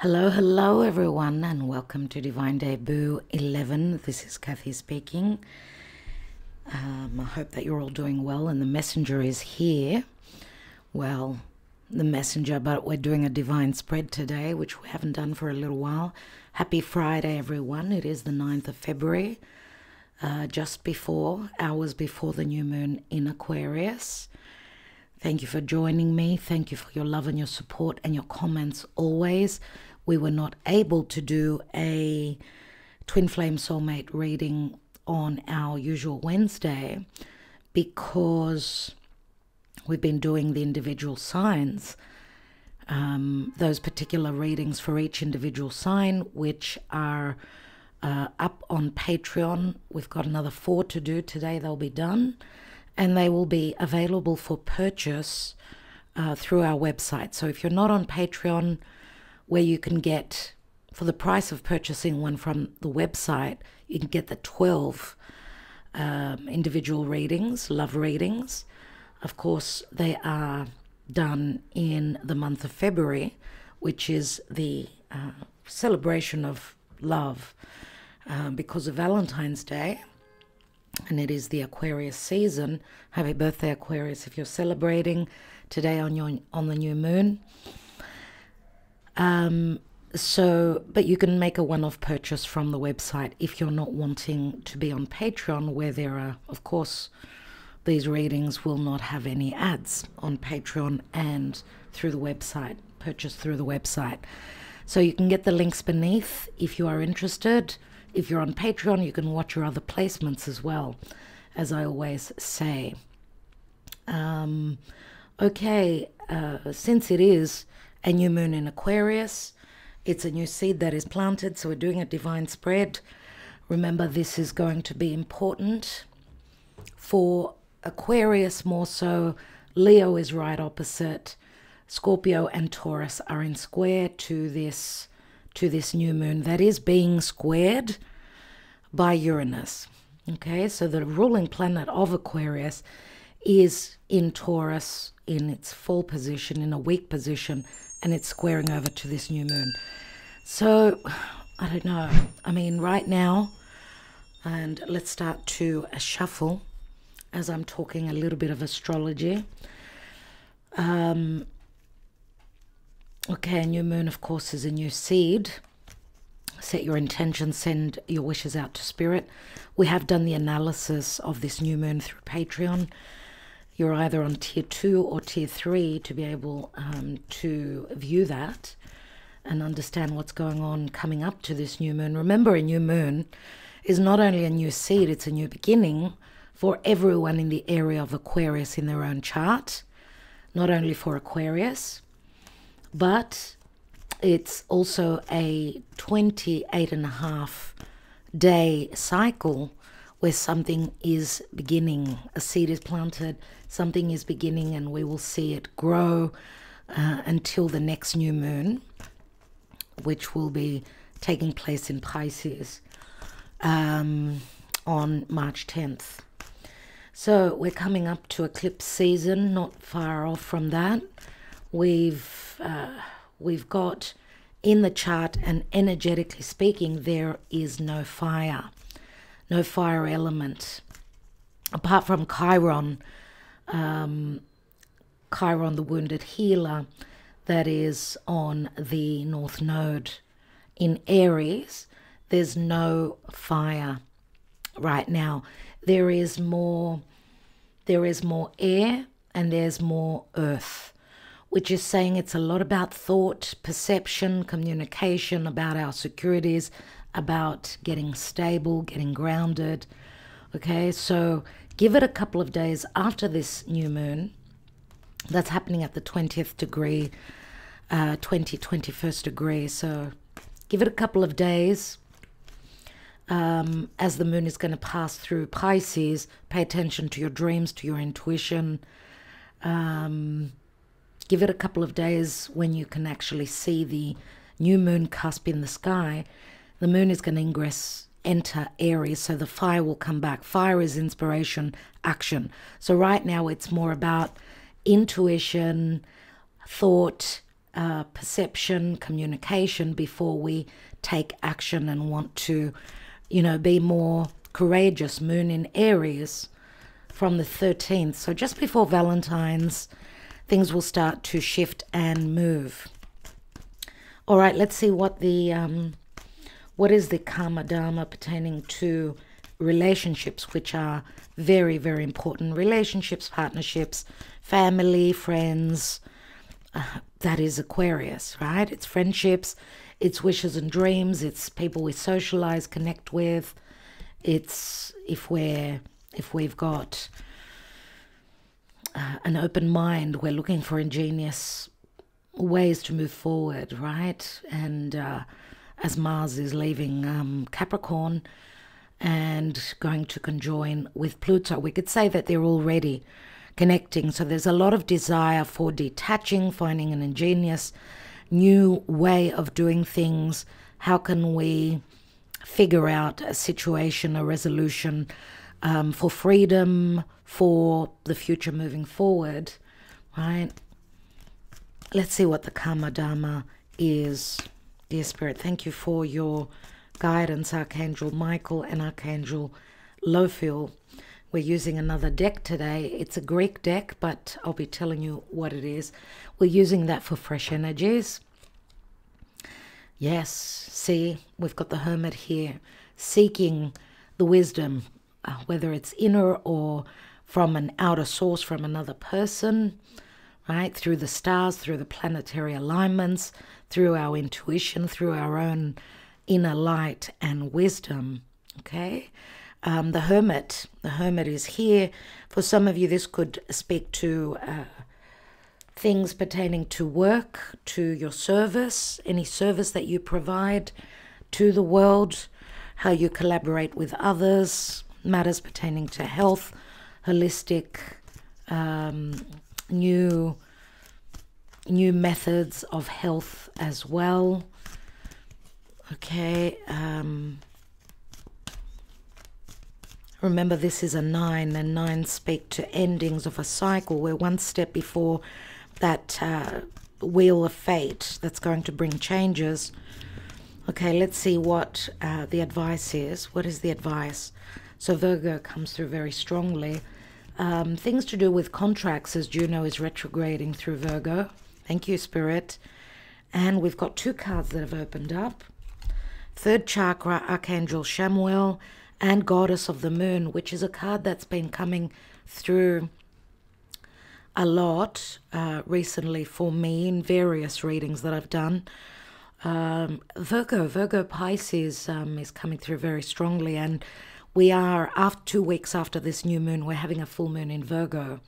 Hello, hello everyone, and welcome to Divine Debut 11. This is Kathy speaking. I hope that you're all doing well and the messenger is here. Well, the messenger, but we're doing a divine spread today, which we haven't done for a little while. Happy Friday, everyone. It is the 9th of February, just hours before the new moon in Aquarius. Thank you for joining me. Thank you for your love and your support and your comments always. We were not able to do a Twin Flame Soulmate reading on our usual Wednesday because we've been doing the individual signs, those particular readings for each individual sign, which are up on Patreon. We've got another 4 to do today. They'll be done. And they will be available for purchase through our website. So if you're not on Patreon, where you can get, for the price of purchasing one from the website, you can get the 12 individual readings, love readings. Of course, they are done in the month of February, which is the celebration of love because of Valentine's Day. And it is the Aquarius season. Happy birthday, Aquarius, if you're celebrating today on the new moon. But you can make a one-off purchase from the website if you're not wanting to be on Patreon, where there are, of course, these readings will not have any ads on Patreon and through the website, purchase through the website. So you can get the links beneath if you are interested. If you're on Patreon, you can watch your other placements as well, as I always say. Since it is a new moon in Aquarius, it's a new seed that is planted, so we're doing a divine spread. Remember, this is going to be important for Aquarius more so. Leo is right opposite. Scorpio and Taurus are in square to this new moon that is being squared by Uranus. Okay, so the ruling planet of Aquarius is in Taurus in its full position, in a weak position, and it's squaring over to this new moon. So, I don't know. I mean, right now, and let's start to shuffle as I'm talking a little bit of astrology. Okay, a new moon, of course, is a new seed. Set your intentions, send your wishes out to Spirit. We have done the analysis of this new moon through Patreon. You're either on tier 2 or tier 3 to be able to view that and understand what's going on coming up to this new moon. Remember, a new moon is not only a new seed, it's a new beginning for everyone in the area of Aquarius in their own chart. Not only for Aquarius, but it's also a 28.5-day cycle where something is beginning. A seed is planted, something is beginning, and we will see it grow until the next new moon, which will be taking place in Pisces on March 10th. So we're coming up to eclipse season, not far off from that. We've got in the chart, and energetically speaking, there is no fire element apart from Chiron, the wounded healer, that is on the North Node in Aries. There's no fire right now. There is more air and there's more earth, which is saying it's a lot about thought, perception, communication, about our securities, about getting stable, getting grounded. Okay, so give it a couple of days after this new moon. That's happening at the 20th degree, 21st degree. So give it a couple of days. As the moon is going to pass through Pisces, pay attention to your dreams, to your intuition. Give it a couple of days when you can actually see the new moon cusp in the sky. The moon is going to enter Aries, so the fire will come back. Fire is inspiration, action. So right now it's more about intuition, thought, perception, communication before we take action and want to, be more courageous. Moon in Aries from the 13th. So just before Valentine's, things will start to shift and move. All right, let's see what is the Karma Dharma pertaining to relationships, which are very, very important. Relationships, partnerships, family, friends. That is Aquarius, right? It's friendships, it's wishes and dreams, it's people we socialize, connect with. It's if we've got an open mind, we're looking for ingenious ways to move forward, right? And as Mars is leaving Capricorn and going to conjoin with Pluto, we could say that they're already connecting. So there's a lot of desire for detaching, finding an ingenious new way of doing things. How can we figure out a situation, a resolution for freedom, for the future moving forward, right? Let's see what the Karma Dharma is. Dear Spirit, thank you for your guidance, Archangel Michael and Archangel Lophiel. We're using another deck today. It's a Greek deck, but I'll be telling you what it is. We're using that for fresh energies. Yes, see, we've got the Hermit here, seeking the wisdom, whether it's inner or from an outer source, from another person, right? Through the stars, through the planetary alignments, through our intuition, through our own inner light and wisdom, okay? The Hermit is here. For some of you, this could speak to things pertaining to work, to your service, any service that you provide to the world, how you collaborate with others, matters pertaining to health, holistic, new methods of health as well. Okay. Remember, this is a 9, and 9s speak to endings of a cycle. We're one step before that wheel of fate that's going to bring changes. Okay, let's see what the advice is. What is the advice? So Virgo comes through very strongly. Things to do with contracts, as Juno is retrograding through Virgo. Thank you, Spirit. And we've got 2 cards that have opened up. 3rd chakra, Archangel Chamuel, and Goddess of the Moon, which is a card that's been coming through a lot recently for me in various readings that I've done. Virgo Pisces is coming through very strongly, and we are, after 2 weeks after this new moon, we're having a full moon in Virgo,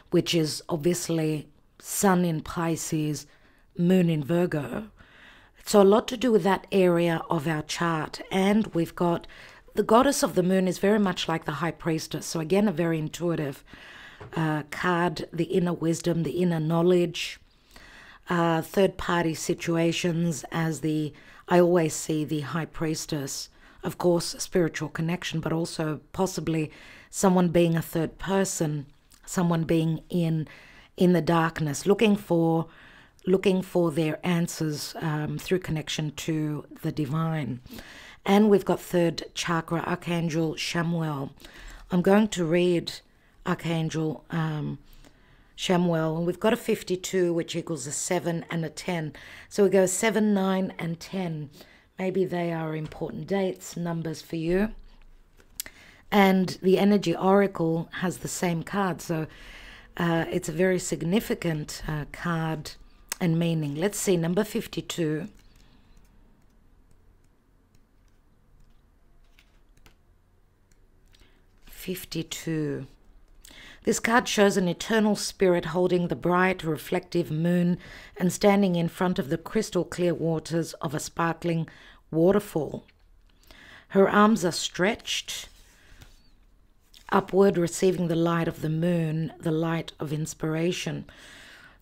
which is obviously Sun in Pisces, Moon in Virgo. So a lot to do with that area of our chart. And we've got the Goddess of the Moon is very much like the High Priestess. So again, a very intuitive card, the inner wisdom, the inner knowledge, third-party situations as I always see the High Priestess. Of course, spiritual connection, but also possibly someone being a third person, someone being in the darkness, looking for their answers through connection to the divine. And we've got 3rd chakra, Archangel Chamuel. I'm going to read Archangel Chamuel, and we've got a 52, which equals a 7 and a 10. So we go 7, 9, and 10. Maybe they are important dates, numbers for you. And the Energy Oracle has the same card, so it's a very significant card and meaning. Let's see, number 52. This card shows an eternal spirit holding the bright, reflective moon and standing in front of the crystal clear waters of a sparkling waterfall. Her arms are stretched upward, receiving the light of the moon, the light of inspiration.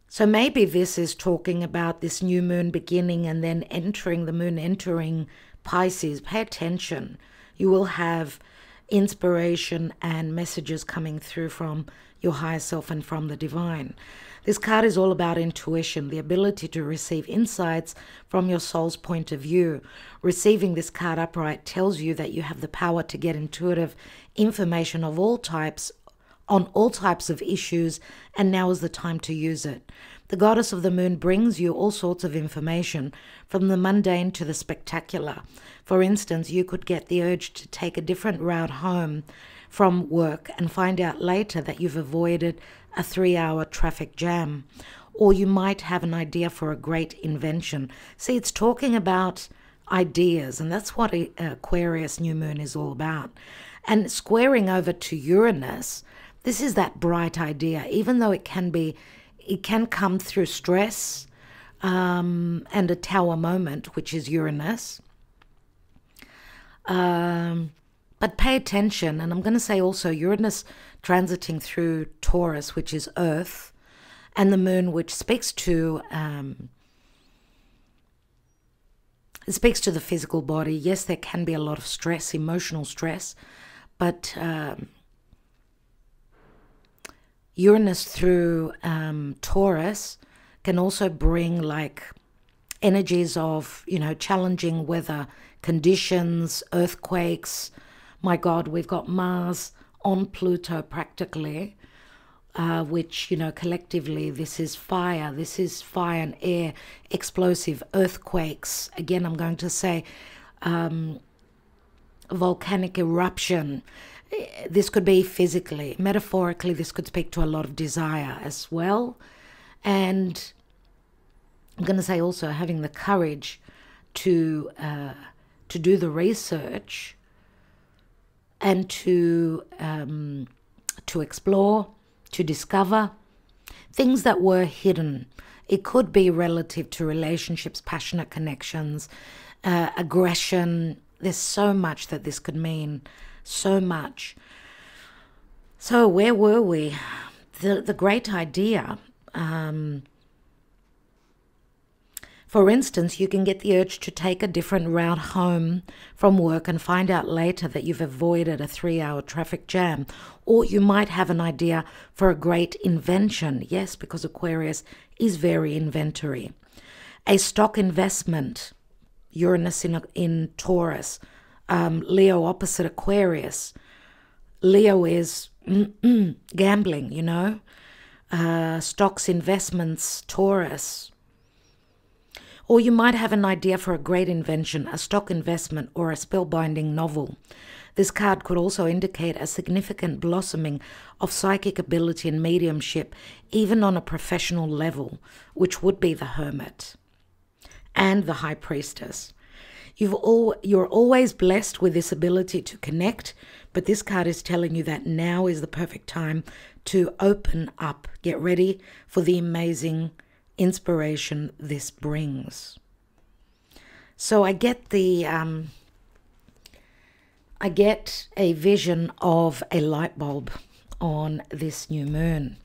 So maybe this is talking about this new moon beginning and then entering, the moon entering Pisces. Pay attention. You will have inspiration and messages coming through from your higher self and from the divine. This card is all about intuition, the ability to receive insights from your soul's point of view. Receiving this card upright tells you that you have the power to get intuitive information of all types, on all types of issues, and now is the time to use it. The goddess of the moon brings you all sorts of information, from the mundane to the spectacular. For instance, you could get the urge to take a different route home from work and find out later that you've avoided a 3-hour traffic jam. Or you might have an idea for a great invention. See, it's talking about ideas, and that's what Aquarius new moon is all about. And squaring over to Uranus, this is that bright idea, even though it can come through stress and a tower moment, which is Uranus. But pay attention, and I'm going to say also Uranus transiting through Taurus, which is Earth, and the moon, which speaks to the physical body. Yes, there can be a lot of stress, emotional stress, but Uranus through Taurus can also bring like energies of, challenging weather conditions, earthquakes. My God, we've got Mars on Pluto practically, which, collectively this is fire and air, explosive earthquakes. Again, I'm going to say volcanic eruption. This could be physically, metaphorically, this could speak to a lot of desire as well. And I'm going to say also having the courage to do the research and to explore, to discover things that were hidden. It could be relative to relationships, passionate connections, aggression. There's so much that this could mean, so much. So where were we? The great idea. For instance, you can get the urge to take a different route home from work and find out later that you've avoided a 3-hour traffic jam. Or you might have an idea for a great invention. Yes, because Aquarius is very inventory. A stock investment, Uranus in Taurus, Leo opposite Aquarius. Leo is gambling, stocks, investments, Taurus. Or you might have an idea for a great invention, a stock investment, or a spellbinding novel. This card could also indicate a significant blossoming of psychic ability and mediumship, even on a professional level, which would be the Hermit and the High Priestess. You're always blessed with this ability to connect, but this card is telling you that now is the perfect time to open up. Get ready for the amazing inspiration this brings. So I get a vision of a light bulb on this new moon.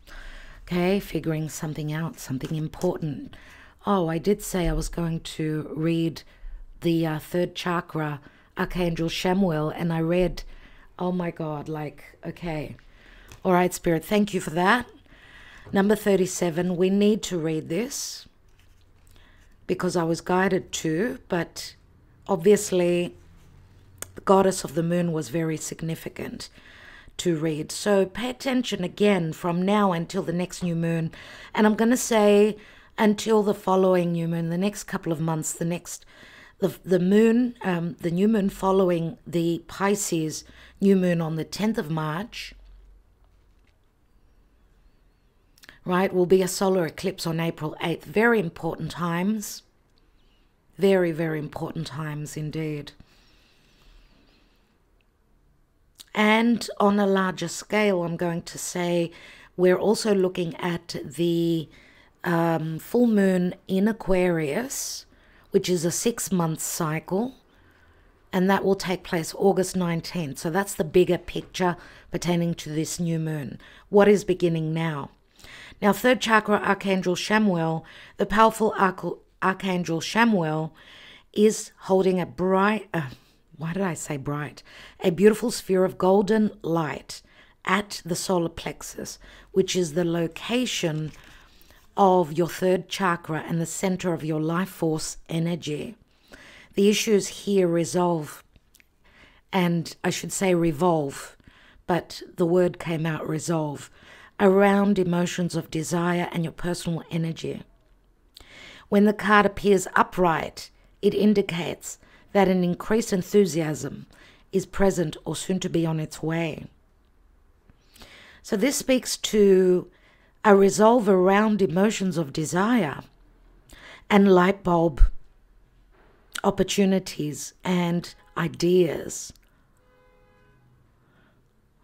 Okay, figuring something out, something important. Oh, I did say I was going to read the third chakra, Archangel Chamuel, and I read, oh my God, okay. All right, Spirit, thank you for that. Number 37, we need to read this because I was guided to, but obviously the goddess of the moon was very significant to read. So pay attention again from now until the next new moon. And I'm going to say until the following new moon, the next couple of months, the new moon following the Pisces new moon on the 10th of March, right, will be a solar eclipse on April 8th. Very important times. Very, very important times indeed. And on a larger scale, I'm going to say we're also looking at the full moon in Aquarius, which is a 6-month cycle, and that will take place August 19th. So that's the bigger picture pertaining to this new moon. What is beginning now? Now, third chakra, Archangel Chamuel, the powerful Archangel Chamuel is holding a why did I say bright? A beautiful sphere of golden light at the solar plexus, which is the location of your third chakra and the center of your life force energy. The issues here resolve, and I should say revolve, but the word came out resolve, around emotions of desire and your personal energy. When the card appears upright, it indicates that an increased enthusiasm is present or soon to be on its way. So this speaks to a resolve around emotions of desire and light bulb opportunities and ideas.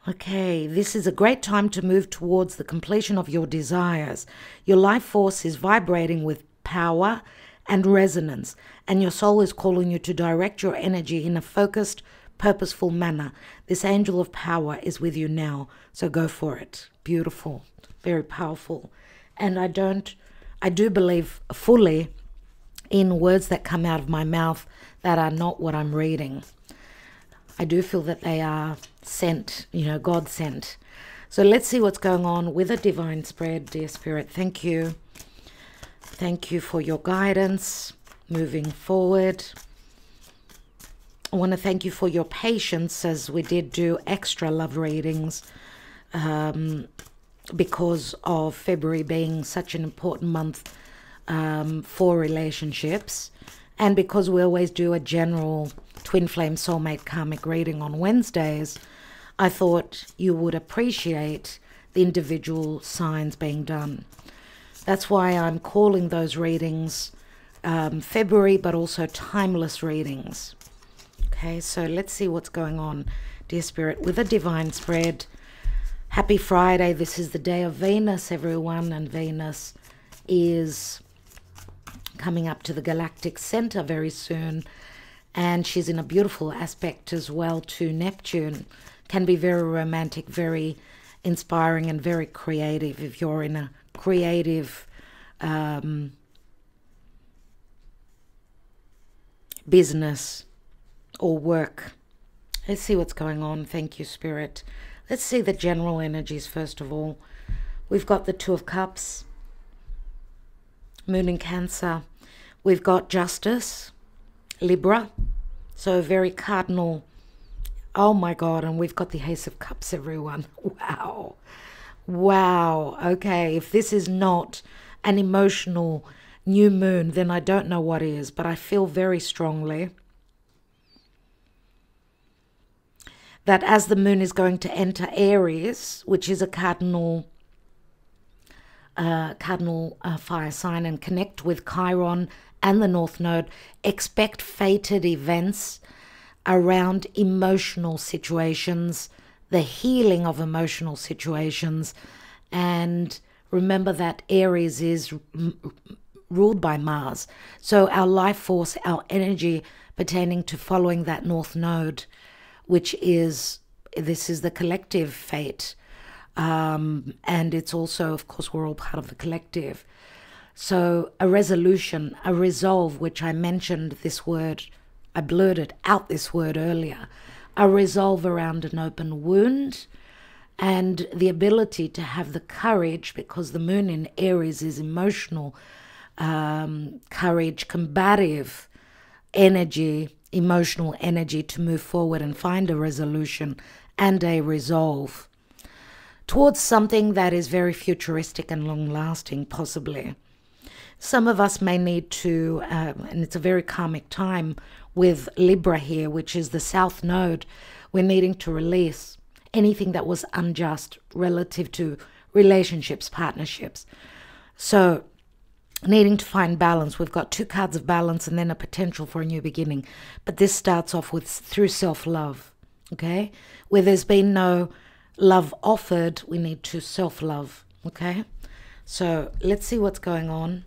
Okay, this is a great time to move towards the completion of your desires. Your life force is vibrating with power and resonance, and your soul is calling you to direct your energy in a focused, purposeful manner. This angel of power is with you now, so go for it. Beautiful, very powerful. And I do believe fully in words that come out of my mouth that are not what I'm reading. I do feel that they are sent, God sent. So let's see what's going on with a divine spread, dear Spirit. Thank you. Thank you for your guidance moving forward. I want to thank you for your patience as we did do extra love readings because of February being such an important month for relationships, and because we always do a general twin flame soulmate karmic reading on Wednesdays. I thought you would appreciate the individual signs being done. That's why I'm calling those readings February, but also timeless readings. Okay, so let's see what's going on, dear Spirit, with a divine spread. Happy Friday. This is the day of Venus, everyone, and Venus is coming up to the galactic center very soon, and she's in a beautiful aspect as well to Neptune. Can be very romantic, very inspiring, and very creative if you're in a creative business or work. Let's see what's going on. Thank you, Spirit. Let's see the general energies first of all. We've got the Two of Cups, Moon in Cancer. We've got Justice, Libra, so very cardinal. Oh my God, and we've got the Ace of Cups, everyone. Wow. Wow. Okay, if this is not an emotional new moon, then I don't know what is, but I feel very strongly that as the moon is going to enter Aries, which is a cardinal fire sign, and connect with Chiron and the North Node, expect fated events around emotional situations, the healing of emotional situations. And remember that Aries is ruled by Mars. So our life force, our energy pertaining to following that North Node, which is, this is the collective fate. And it's also, of course, we're all part of the collective. So a resolution, a resolve, which I mentioned this word, I blurted out this word earlier, a resolve around an open wound, and the ability to have the courage, because the moon in Aries is emotional courage, combative energy, emotional energy to move forward and find a resolution and a resolve towards something that is very futuristic and long-lasting, possibly. Some of us may need to, and it's a very karmic time with Libra here, which is the South Node, we're needing to release anything that was unjust relative to relationships, partnerships. So needing to find balance. We've got two cards of balance and then a potential for a new beginning. But this starts off with through self-love, okay? Where there's been no love offered, we need to self-love, okay? So let's see what's going on.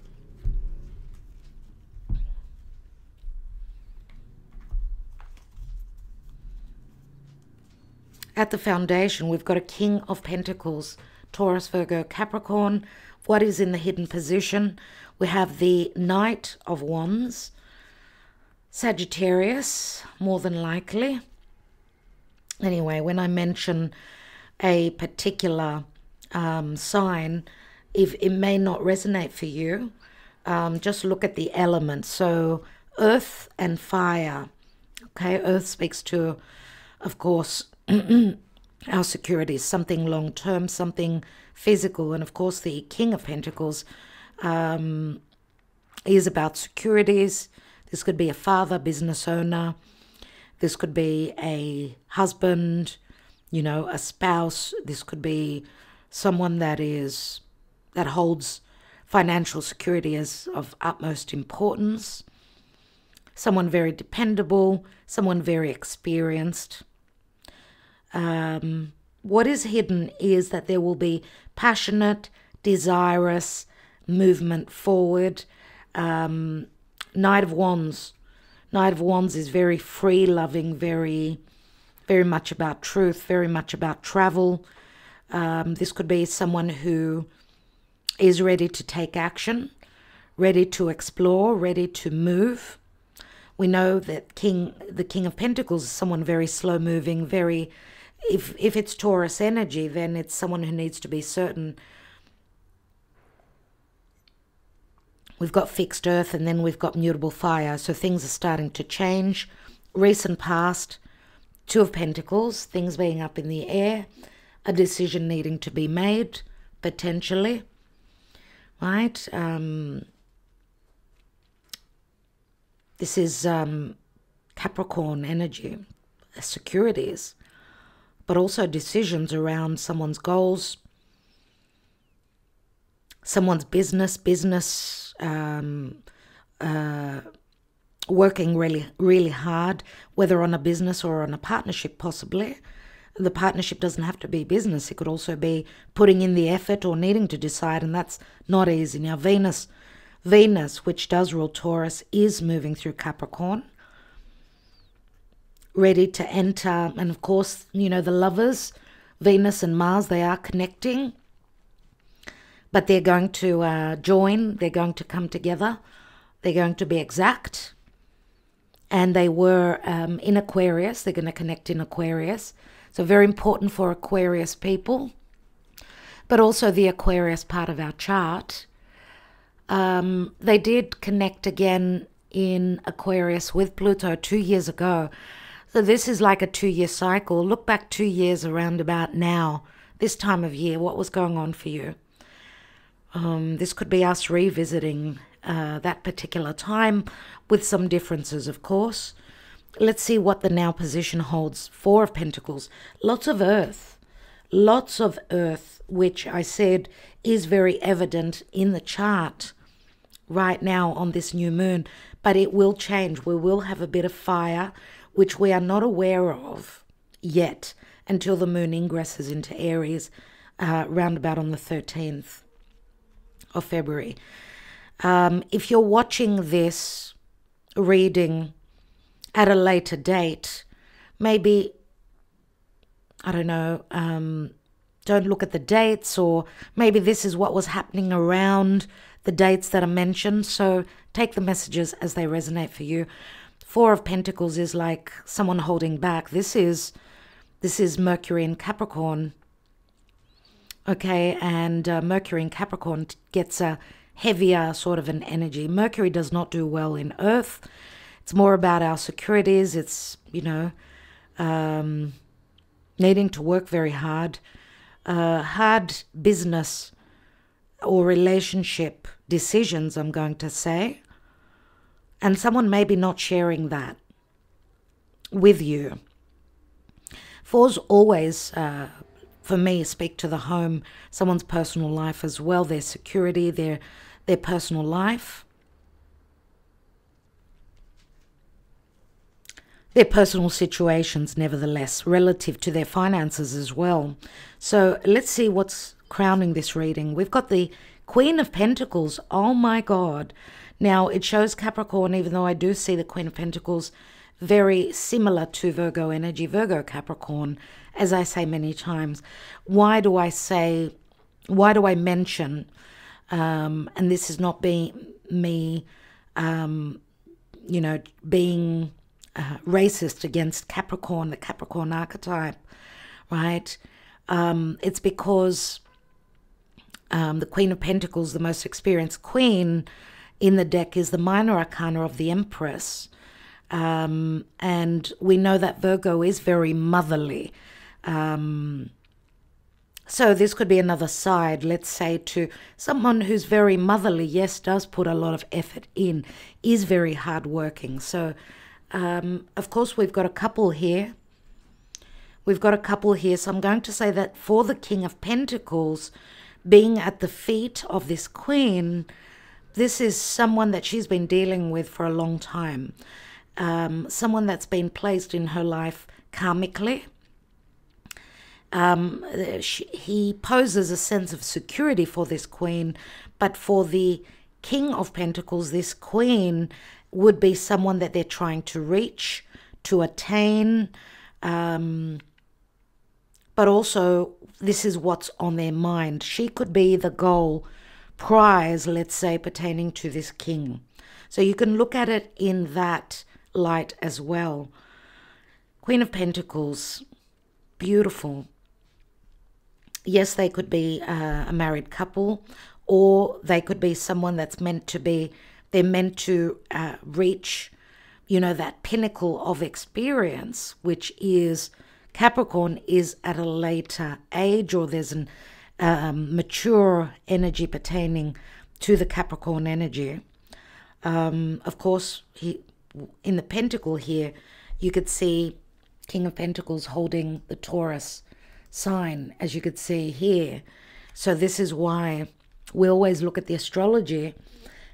At the foundation, we've got a King of Pentacles, Taurus, Virgo, Capricorn. What is in the hidden position? We have the Knight of Wands, Sagittarius, more than likely. Anyway, when I mention a particular sign, if it may not resonate for you, just look at the elements. So earth and fire. Okay, earth speaks to, of course, our security, something long-term, something physical. And of course, the King of Pentacles is about securities. This could be a father, business owner. This could be a husband, you know, a spouse. This could be someone that holds financial security as of utmost importance. Someone very dependable, someone very experienced. What is hidden is that there will be passionate, desirous movement forward. Knight of Wands. Knight of Wands is very free-loving, very much about truth, very much about travel. This could be someone who is ready to take action, ready to explore, ready to move. We know that the King of Pentacles is someone very slow-moving, very... If it's Taurus energy, then it's someone who needs to be certain. We've got fixed earth and then we've got mutable fire. So things are starting to change. Recent past, Two of Pentacles, things being up in the air, a decision needing to be made, potentially. Right? This is Capricorn energy, securities, but also decisions around someone's goals, someone's business, working really hard, whether on a business or on a partnership possibly. The partnership doesn't have to be business. It could also be putting in the effort or needing to decide, and that's not easy. Now, Venus, which does rule Taurus, is moving through Capricorn, ready to enter. And of course, you know, the lovers, Venus and Mars, they are connecting, but they're going to join. They're going to come together. They're going to be exact. And they were in Aquarius. They're going to connect in Aquarius. So very important for Aquarius people, but also the Aquarius part of our chart. They did connect again in Aquarius with Pluto 2 years ago. So this is like a 2-year cycle. Look back 2 years around about now, this time of year, what was going on for you? This could be us revisiting that particular time with some differences, of course. Let's see what the now position holds. 4 of Pentacles, lots of earth, which I said is very evident in the chart right now on this new moon, but it will change. We will have a bit of fire, which we are not aware of yet until the moon ingresses into Aries round about on the 13th of February. If you're watching this reading at a later date, maybe, I don't know, don't look at the dates, or maybe this is what was happening around the dates that are mentioned. So take the messages as they resonate for you. 4 of Pentacles is like someone holding back. This is Mercury in Capricorn. Okay, and Mercury in Capricorn gets a heavier sort of an energy. Mercury does not do well in Earth. It's more about our securities. It's, you know, needing to work very hard. Hard business or relationship decisions, I'm going to say. And someone may be not sharing that with you. 4s always, for me, speak to the home, someone's personal life as well, their security, their personal life. Their personal situations, nevertheless, relative to their finances as well. So let's see what's crowning this reading. We've got the Queen of Pentacles. Oh my God. Now, it shows Capricorn, even though I do see the Queen of Pentacles very similar to Virgo energy, Virgo Capricorn, as I say many times. Why do I mention, and this is not being me, you know, being racist against Capricorn, the Capricorn archetype, right? It's because the Queen of Pentacles, the most experienced queen in the deck, is the minor arcana of the Empress. And we know that Virgo is very motherly. So this could be another side, let's say, to someone who's very motherly, yes, does put a lot of effort in, is very hardworking. So, of course, we've got a couple here. We've got a couple here. So I'm going to say that for the King of Pentacles, being at the feet of this queen, this is someone that she's been dealing with for a long time. Someone that's been placed in her life karmically. He poses a sense of security for this queen, but for the King of Pentacles, this queen would be someone that they're trying to reach, to attain, but also this is what's on their mind. She could be the goal prize, let's say, pertaining to this king. So you can look at it in that light as well. Queen of Pentacles, beautiful. Yes, they could be a married couple, or they could be someone that's meant to be, they're meant to reach, you know, that pinnacle of experience, which is Capricorn, is at a later age, or there's an mature energy pertaining to the Capricorn energy. Of course, in the pentacle here, you could see King of Pentacles holding the Taurus sign, as you could see here. So this is why we always look at the astrology,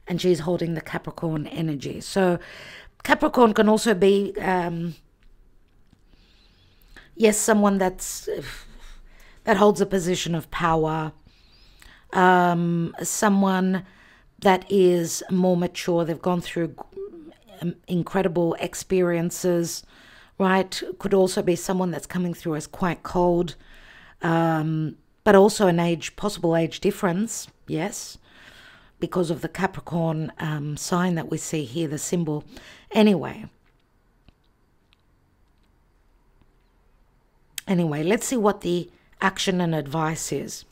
and she's holding the Capricorn energy. So Capricorn can also be, yes, someone that holds a position of power, someone that is more mature. They've gone through incredible experiences, right? Could also be someone that's coming through as quite cold, but also an possible age difference, yes, because of the Capricorn sign that we see here, the symbol. Anyway, let's see what the action and advice is.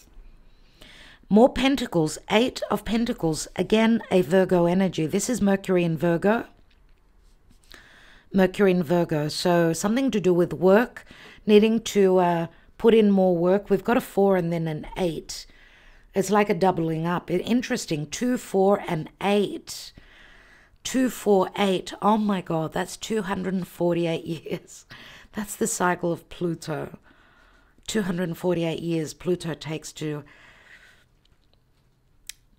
More Pentacles, 8 of Pentacles, again a Virgo energy. This is Mercury in Virgo. Mercury in Virgo, so something to do with work, needing to put in more work. We've got a 4 and then an 8. It's like a doubling up. Interesting, 2, 4, and 8. 2, 4, 8. Oh my God, that's 248 years. That's the cycle of Pluto. 248 years Pluto takes to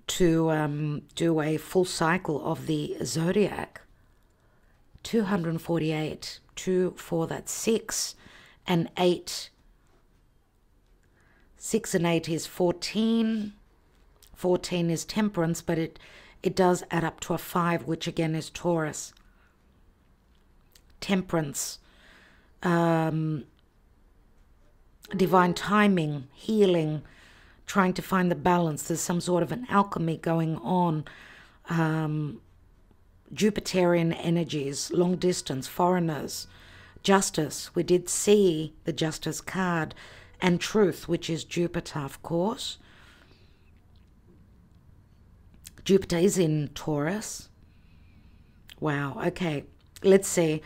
do a full cycle of the zodiac. 248, 2, 4, that's 6, and 8. 6 and 8 is 14. 14 is temperance, but it does add up to a 5, which again is Taurus. Temperance, divine timing, healing, trying to find the balance. There's some sort of an alchemy going on. Jupiterian energies, long distance, foreigners, justice. We did see the justice card, and truth, which is Jupiter, of course. Jupiter is in Taurus. Wow, okay, let's see.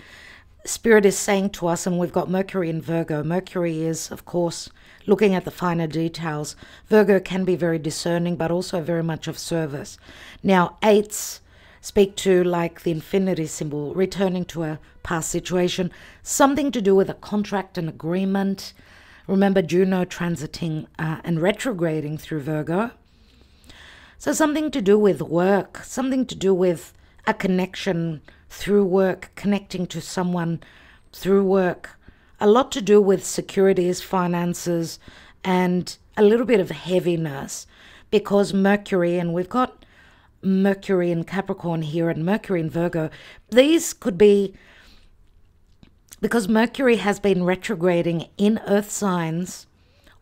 Spirit is saying to us, and we've got Mercury in Virgo. Mercury is, of course, looking at the finer details. Virgo can be very discerning, but also very much of service. Now, 8s speak to, like the infinity symbol, returning to a past situation, something to do with a contract, an agreement. Remember Juno transiting and retrograding through Virgo. So something to do with work, something to do with a connection through work, connecting to someone through work. A lot to do with securities, finances, and a little bit of heaviness, because Mercury, and we've got Mercury in Capricorn here and Mercury in Virgo. These could be, because Mercury has been retrograding in earth signs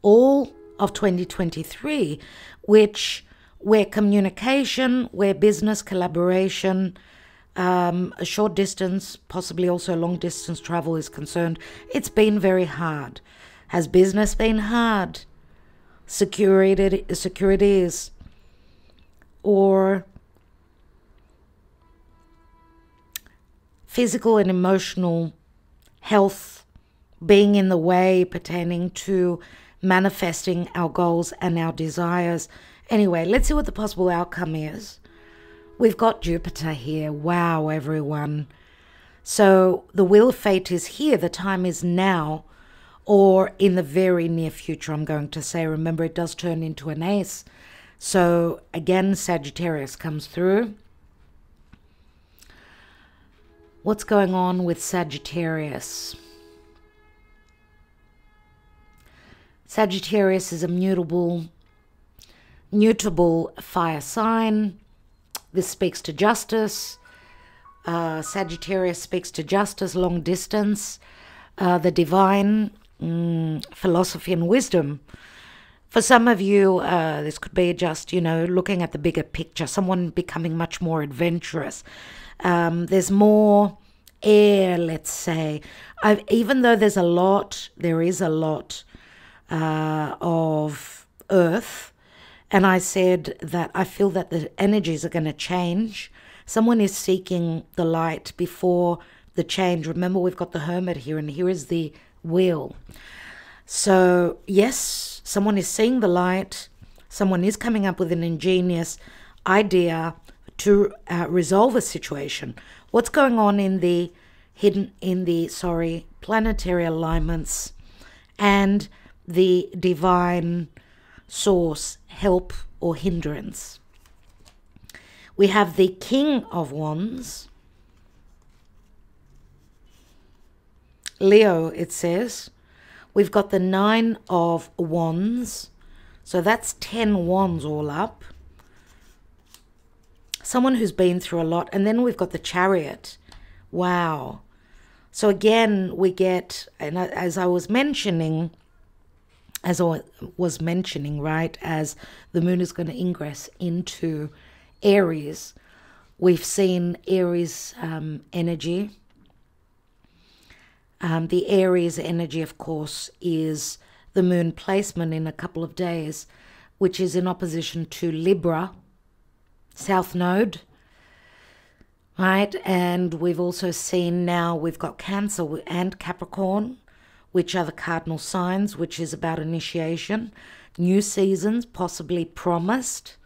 all of 2023, where communication, where business collaboration, a short distance, possibly also long distance travel is concerned, it's been very hard. Has business been hard? Securities, or physical and emotional health being in the way pertaining to manifesting our goals and our desires. Anyway, let's see what the possible outcome is. We've got Jupiter here. Wow, everyone. So the wheel of fate is here. The time is now, or in the very near future, I'm going to say. Remember, it does turn into an ace. So again, Sagittarius comes through. What's going on with Sagittarius? Sagittarius is a mutable fire sign. This speaks to justice. Sagittarius speaks to justice, long distance, the divine, philosophy and wisdom. For some of you, this could be just, looking at the bigger picture, someone becoming much more adventurous. There's more air, let's say. Even though there is a lot of earth, and I said that I feel that the energies are going to change. Someone is seeking the light before the change. Remember, we've got the Hermit here, and here is the Wheel. So, yes, someone is seeing the light. Someone is coming up with an ingenious idea to resolve a situation. What's going on in the planetary alignments and the divine source, help or hindrance? We have the King of Wands, Leo, it says. We've got the Nine of Wands, so that's 10 wands all up. Someone who's been through a lot. And then we've got the Chariot. Wow. So again, we get, and as I was mentioning, right, as the moon is going to ingress into Aries, we've seen Aries energy. The Aries energy, of course, is the moon placement in a couple of days, which is in opposition to Libra, South Node, right? And we've also seen now we've got Cancer and Capricorn, which are the cardinal signs, which is about initiation, new seasons, possibly promised.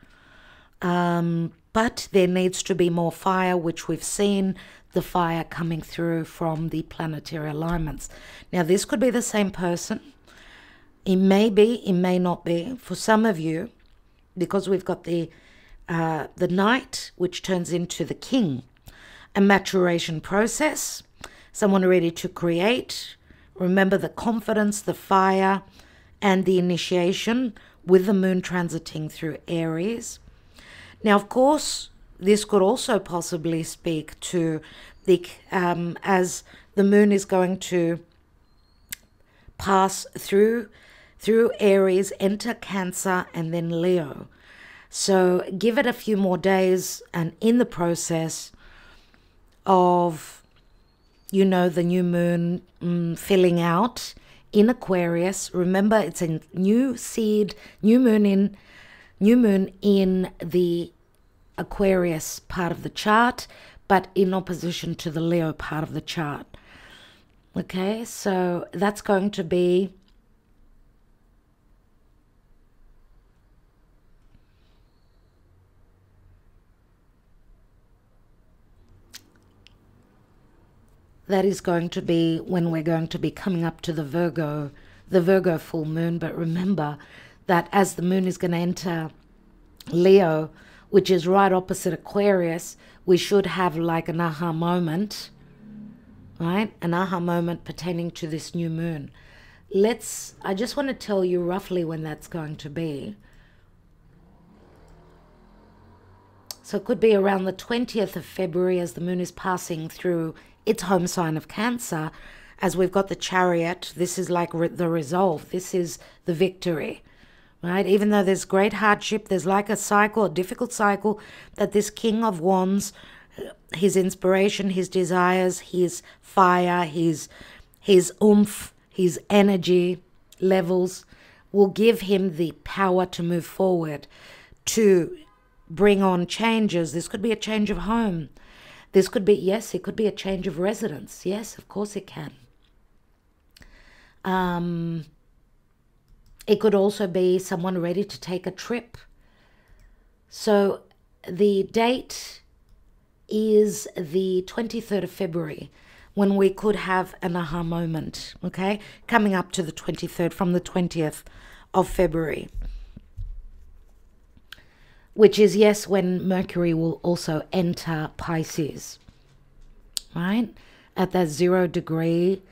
But there needs to be more fire, which we've seen the fire coming through from the planetary alignments. Now, this could be the same person. It may be, it may not be. For some of you, because we've got the Knight, which turns into the King, a maturation process, someone ready to create. Remember the confidence, the fire, and the initiation with the moon transiting through Aries. Now, of course, this could also possibly speak to the as the moon is going to pass through Aries, enter Cancer, and then Leo. So give it a few more days, and in the process of, the new moon filling out in Aquarius. Remember, it's a new seed, new moon in the Aquarius part of the chart, but in opposition to the Leo part of the chart. Okay, so that's going to be when we're going to be coming up to the Virgo full moon. But remember that as the moon is going to enter Leo, which is right opposite Aquarius, we should have like an aha moment, right? An aha moment pertaining to this new moon. I just want to tell you roughly when that's going to be. So it could be around the 20th of February as the moon is passing through its home sign of Cancer. As we've got the Chariot, this is like the resolve. This is the victory, right? Even though there's great hardship, there's like a cycle, a difficult cycle that this King of Wands his inspiration, his desires, his fire, his oomph, his energy levels will give him the power to move forward, to bring on changes. This could be a change of home. This could be, yes, it could be a change of residence. Yes, of course it can. It could also be someone ready to take a trip. So the date is the 23rd of February, when we could have an aha moment, okay? Coming up to the 23rd, from the 20th of February. Which is, yes, when Mercury will also enter Pisces, right? At that 0 degree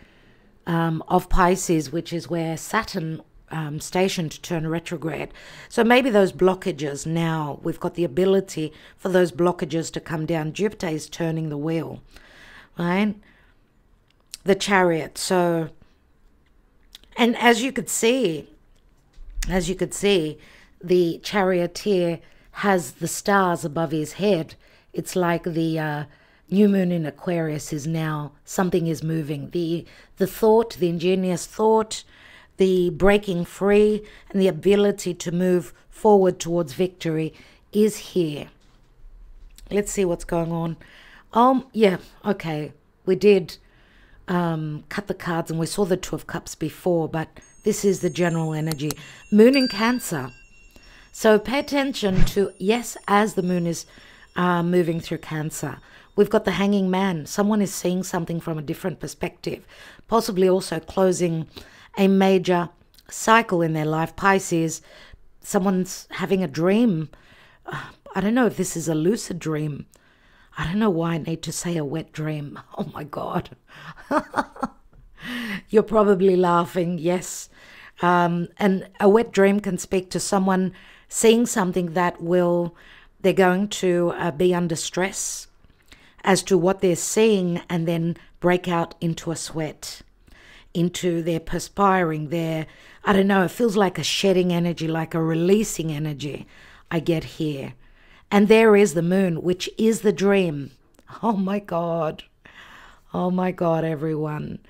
of Pisces, which is where Saturn stationed to turn retrograde. So maybe those blockages now, we've got the ability for those blockages to come down. Jupiter is turning the wheel, right? The Chariot. So, and as you could see, the charioteer has the stars above his head. It's like the new moon in Aquarius is now, something is moving. The thought, the ingenious thought, the breaking free, and the ability to move forward towards victory is here. Let's see what's going on. Yeah, okay. We did cut the cards and we saw the Two of Cups before, but this is the general energy. Moon in Cancer. So pay attention to, yes, as the moon is moving through Cancer. We've got the Hanging Man. Someone is seeing something from a different perspective, possibly also closing a major cycle in their life. Pisces, someone's having a dream. I don't know if this is a lucid dream. I don't know why I need to say a wet dream. Oh my God. You're probably laughing, yes. And a wet dream can speak to someone seeing something that they're going to be under stress as to what they're seeing, and then break out into a sweat, into their perspiring, I don't know, it feels like a shedding energy, like a releasing energy I get here. And there is the moon, which is the dream. Oh my God. Oh my God, everyone.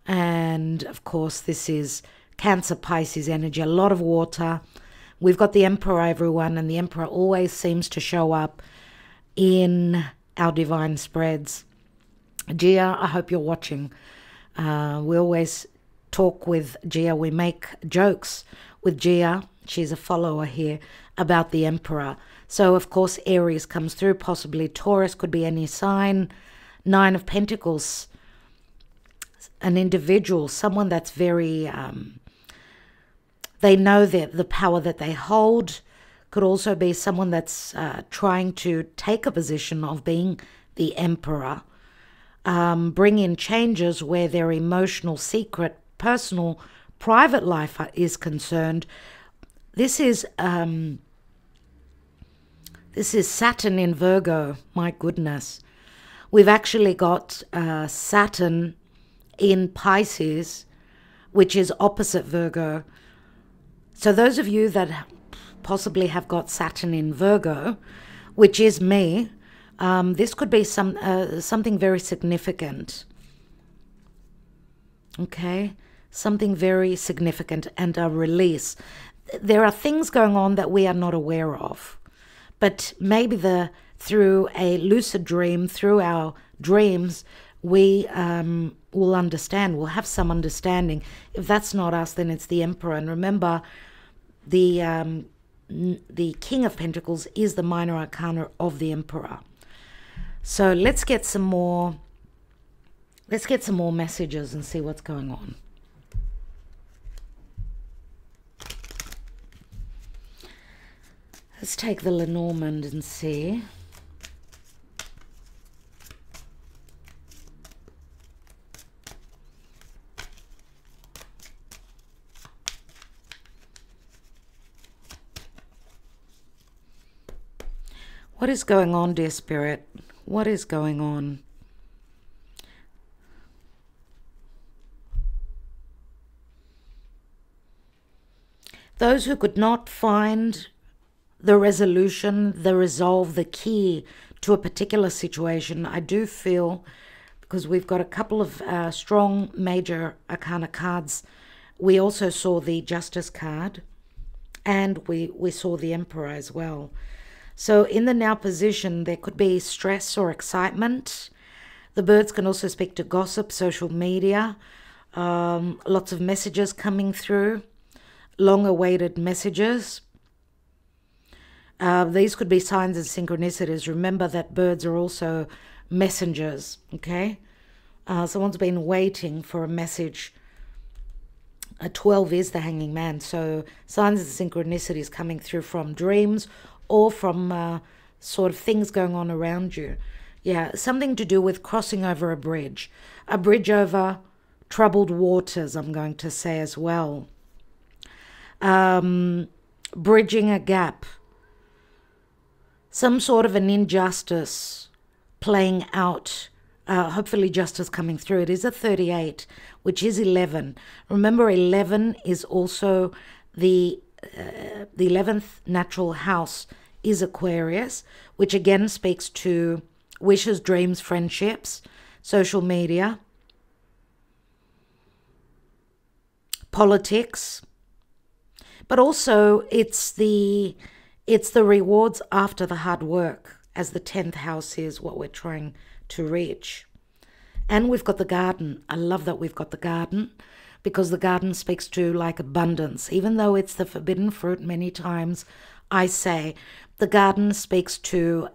And of course, this is Cancer, Pisces energy, a lot of water. We've got the Emperor, everyone, and the Emperor always seems to show up in our divine spreads. Gia, I hope you're watching. We always talk with Gia. We make jokes with Gia. She's a follower here, about the Emperor. So, of course, Aries comes through, possibly Taurus, could be any sign. 9 of Pentacles, an individual, someone that's very, they know the power that they hold. Could also be someone that's trying to take a position of being the Emperor. Bring in changes where their emotional, secret, personal, private life is concerned. This is Saturn in Virgo. My goodness. We've actually got Saturn in Pisces, which is opposite Virgo. So those of you that possibly have got Saturn in Virgo, which is me, this could be something very significant. Okay, something very significant and a release. There are things going on that we are not aware of, but maybe through a lucid dream, through our dreams, we will understand. We'll have some understanding. If that's not us, then it's the Emperor. And remember, the King of Pentacles is the minor arcana of the Emperor. So let's get some more. Let's get some more messages and see what's going on. Let's take the Lenormand and see. What is going on, dear Spirit? What is going on? Those who could not find the resolution, the resolve, the key to a particular situation. I do feel, because we've got a couple of strong major arcana cards, we also saw the Justice card, and we saw the Emperor as well. So in the now position, there could be stress or excitement. The birds can also speak to gossip, social media, lots of messages coming through, long-awaited messages. These could be signs and synchronicities. Remember that birds are also messengers, okay? Someone's been waiting for a message. 12 is the Hanging Man, so signs and synchronicities coming through from dreams or from sort of things going on around you. Yeah, something to do with crossing over a bridge over troubled waters, I'm going to say as well. Bridging a gap. Some sort of an injustice playing out, hopefully justice coming through. It is a 38, which is 11. Remember, 11 is also the 11th natural house is Aquarius, which again speaks to wishes, dreams, friendships, social media, politics, but also it's the rewards after the hard work, as the 10th house is what we're trying to reach. And we've got the garden. I love that we've got the garden, because the garden speaks to like abundance. Even though it's the forbidden fruit, many times I say the garden speaks to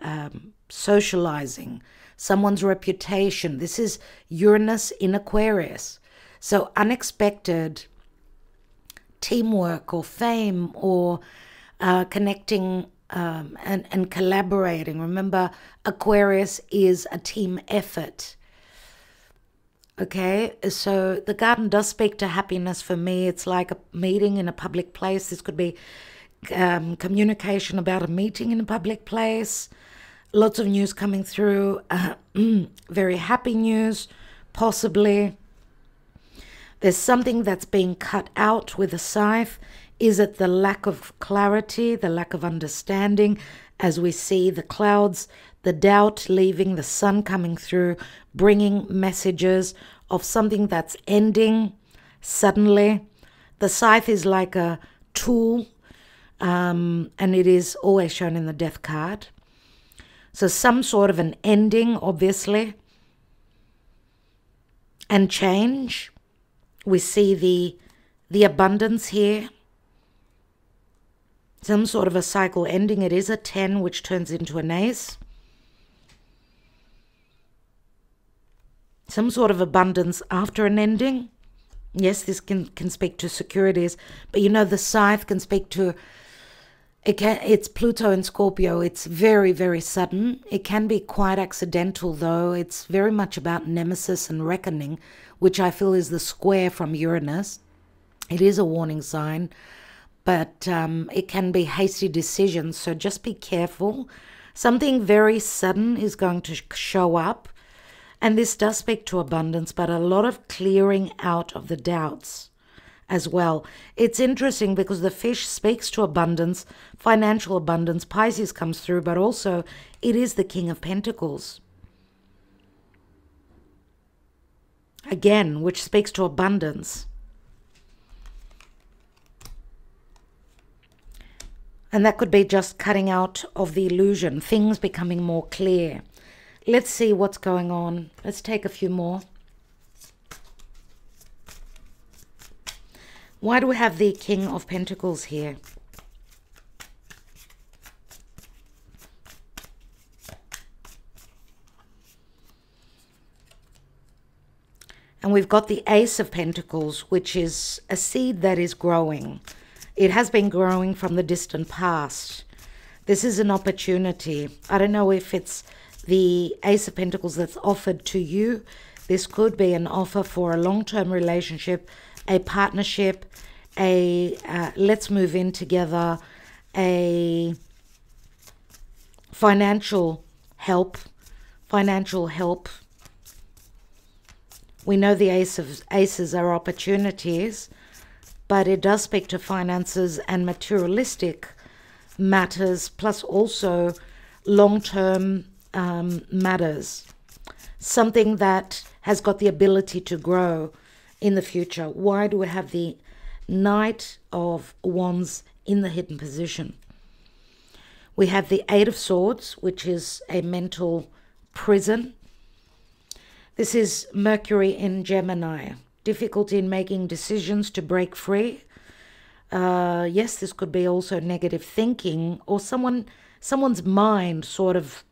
socializing, someone's reputation. This is Uranus in Aquarius. So unexpected teamwork or fame or connecting and collaborating. Remember, Aquarius is a team effort. Okay, so the garden does speak to happiness for me. It's like a meeting in a public place. This could be communication about a meeting in a public place. Lots of news coming through. Very happy news, possibly. There's something that's being cut out with a scythe. Is it the lack of clarity, the lack of understanding, as we see the clouds, the doubt leaving, the sun coming through, bringing messages of something that's ending suddenly. The scythe is like a tool, and it is always shown in the death card. So some sort of an ending, obviously, and change. We see the abundance here. Some sort of a cycle ending. It is a 10, which turns into an ace. Some sort of abundance after an ending. Yes, this can speak to securities, but you know, the scythe can speak to, it's Pluto and Scorpio. It's very, very sudden. It can be quite accidental, though. It's very much about nemesis and reckoning, which I feel is the square from Uranus. It is a warning sign, but it can be hasty decisions, so just be careful. Something very sudden is going to show up, and this does speak to abundance, but a lot of clearing out of the doubts as well. It's interesting because the fish speaks to abundance, financial abundance. Pisces comes through, but also it is the King of Pentacles. Again, which speaks to abundance. And that could be just cutting out of the illusion, things becoming more clear. Let's see what's going on. Let's take a few more. Why do we have the King of Pentacles here? And we've got the Ace of Pentacles, which is a seed that is growing. It has been growing from the distant past. This is an opportunity. I don't know if it's the Ace of Pentacles that's offered to you. This could be an offer for a long-term relationship, a partnership, a let's move in together, a financial help. We know the aces are opportunities, but it does speak to finances and materialistic matters, plus also long-term matters, something that has got the ability to grow in the future. Why do we have the Knight of Wands in the hidden position? We have the Eight of Swords, which is a mental prison. This is Mercury in Gemini. Difficulty in making decisions to break free. Yes, this could be also negative thinking, or someone's mind sort of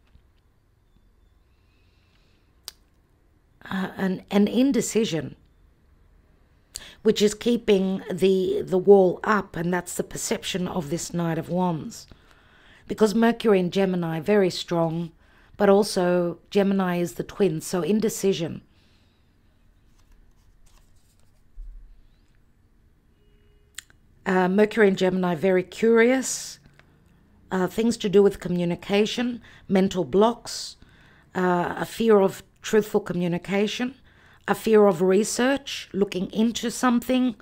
an indecision, which is keeping the wall up, and that's the perception of this Knight of Wands. Because Mercury in Gemini, very strong, but also Gemini is the twin, so indecision. Mercury in Gemini, very curious, things to do with communication, mental blocks, a fear of truthful communication, a fear of research, looking into something,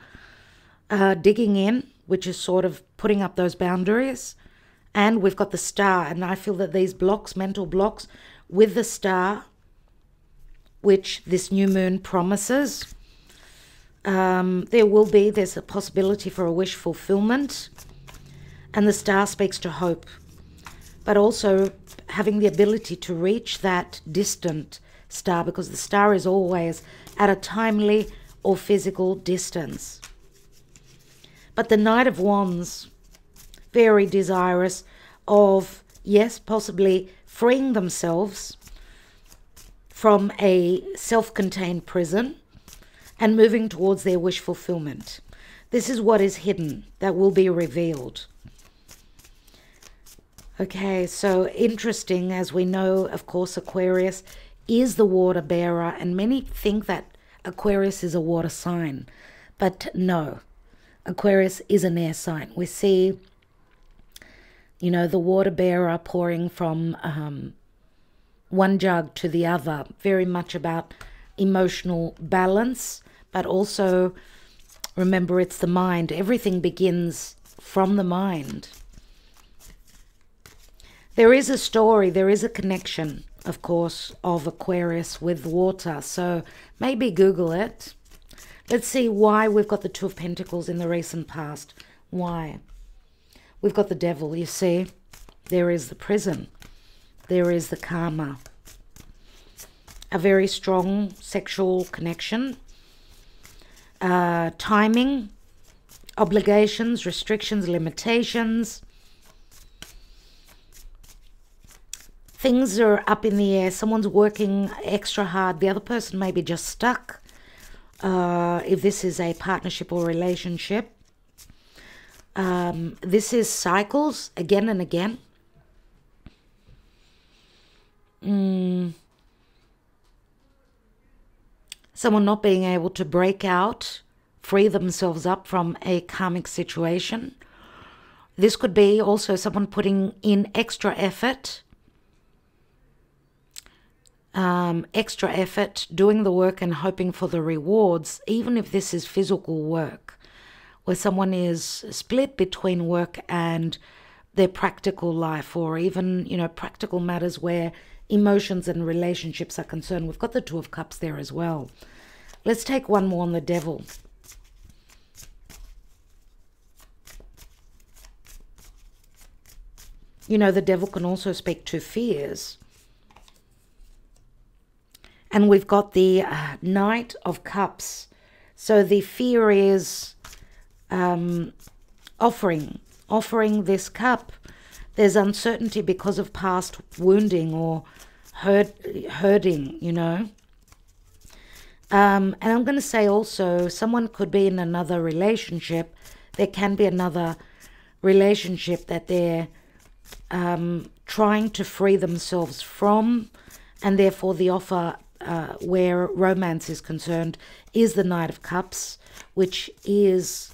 digging in, which is sort of putting up those boundaries. And we've got the Star, and I feel that these blocks, mental blocks, with the Star, which this new moon promises, there's a possibility for a wish fulfillment, and the Star speaks to hope, but also having the ability to reach that distant star, because the star is always at a timely or physical distance. But the Knight of Wands, very desirous of, yes, possibly freeing themselves from a self-contained prison and moving towards their wish fulfillment. This is what is hidden that will be revealed. Okay, so interesting, as we know, of course, Aquarius is the water bearer, and many think that Aquarius is a water sign, but no, Aquarius is an air sign. We see, you know, the water bearer pouring from one jug to the other, very much about emotional balance, but also remember, it's the mind. Everything begins from the mind. There is a story, there is a connection, of course, of Aquarius with water. So maybe Google it. Let's see why we've got the Two of Pentacles in the recent past. Why? We've got the Devil, you see. There is the prison. There is the karma. A very strong sexual connection. Timing, obligations, restrictions, limitations. Things are up in the air. Someone's working extra hard. The other person may be just stuck. If this is a partnership or relationship. This is cycles again and again. Someone not being able to break out, free themselves up from a karmic situation. This could be also someone putting in extra effort. Doing the work and hoping for the rewards, even if this is physical work, where someone is split between work and their practical life, or even, you know, practical matters where emotions and relationships are concerned. We've got the Two of Cups there as well. Let's take one more on the Devil. You know, the Devil can also speak to fears. And we've got the Knight of Cups. So the fear is offering this cup. There's uncertainty because of past wounding or hurting, you know. And I'm going to say also, someone could be in another relationship. There can be another relationship that they're trying to free themselves from, and therefore the offer where romance is concerned is the Knight of Cups, which is,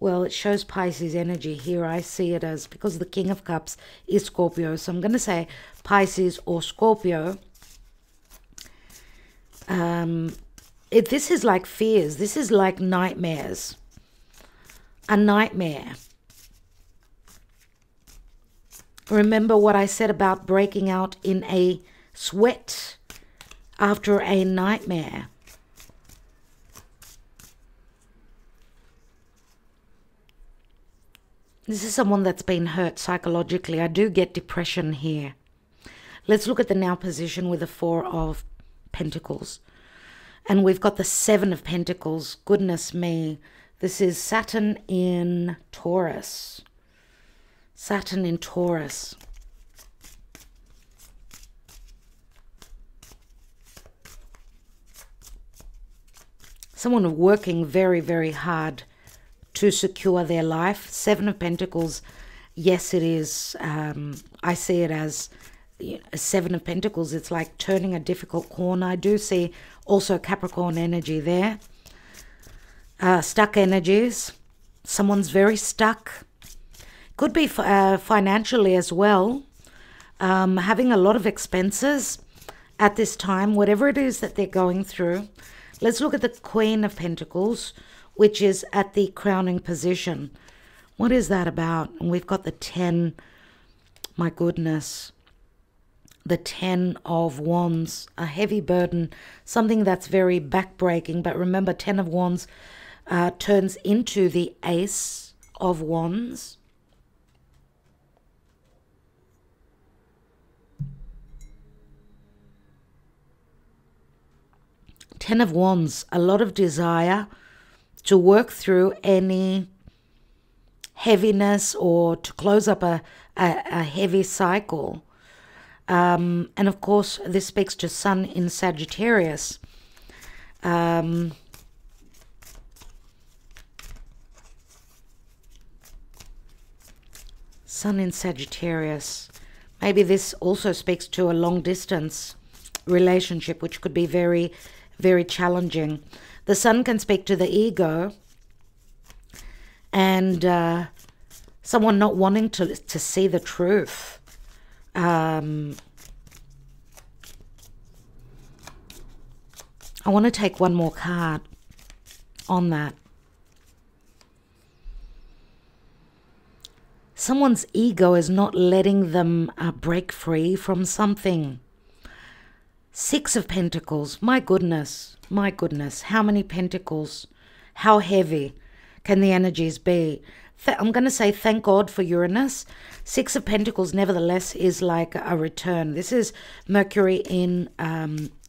well, it shows Pisces energy here. I see it as, because the King of Cups is Scorpio, so I'm going to say Pisces or Scorpio. This is like fears. This is like nightmares. A nightmare. Remember what I said about breaking out in a sweat after a nightmare. This is someone that's been hurt psychologically. I do get depression here. Let's look at the now position with the Four of Pentacles. And we've got the Seven of Pentacles. Goodness me. This is Saturn in Taurus. Saturn in Taurus. Someone working very, very hard to secure their life. Seven of Pentacles. Yes, it is. I see it as a Seven of Pentacles. It's like turning a difficult corner. I do see also Capricorn energy there. Stuck energies. Someone's very stuck. Could be financially as well. Having a lot of expenses at this time, whatever it is that they're going through. Let's look at the Queen of Pentacles, which is at the crowning position. What is that about? And we've got the 10. My goodness. The 10 of Wands. A heavy burden. Something that's very backbreaking. But remember, 10 of Wands turns into the Ace of Wands. Ten of Wands, a lot of desire to work through any heaviness or to close up a heavy cycle. And of course, this speaks to Sun in Sagittarius. Sun in Sagittarius. Maybe this also speaks to a long distance relationship, which could be very, very challenging. The Sun can speak to the ego and someone not wanting to see the truth. I want to take one more card on that. Someone's ego is not letting them break free from something. Six of Pentacles. My goodness. My goodness. How many pentacles? How heavy can the energies be? I'm going to say thank God for Uranus. Six of Pentacles, nevertheless, is like a return. This is Mercury in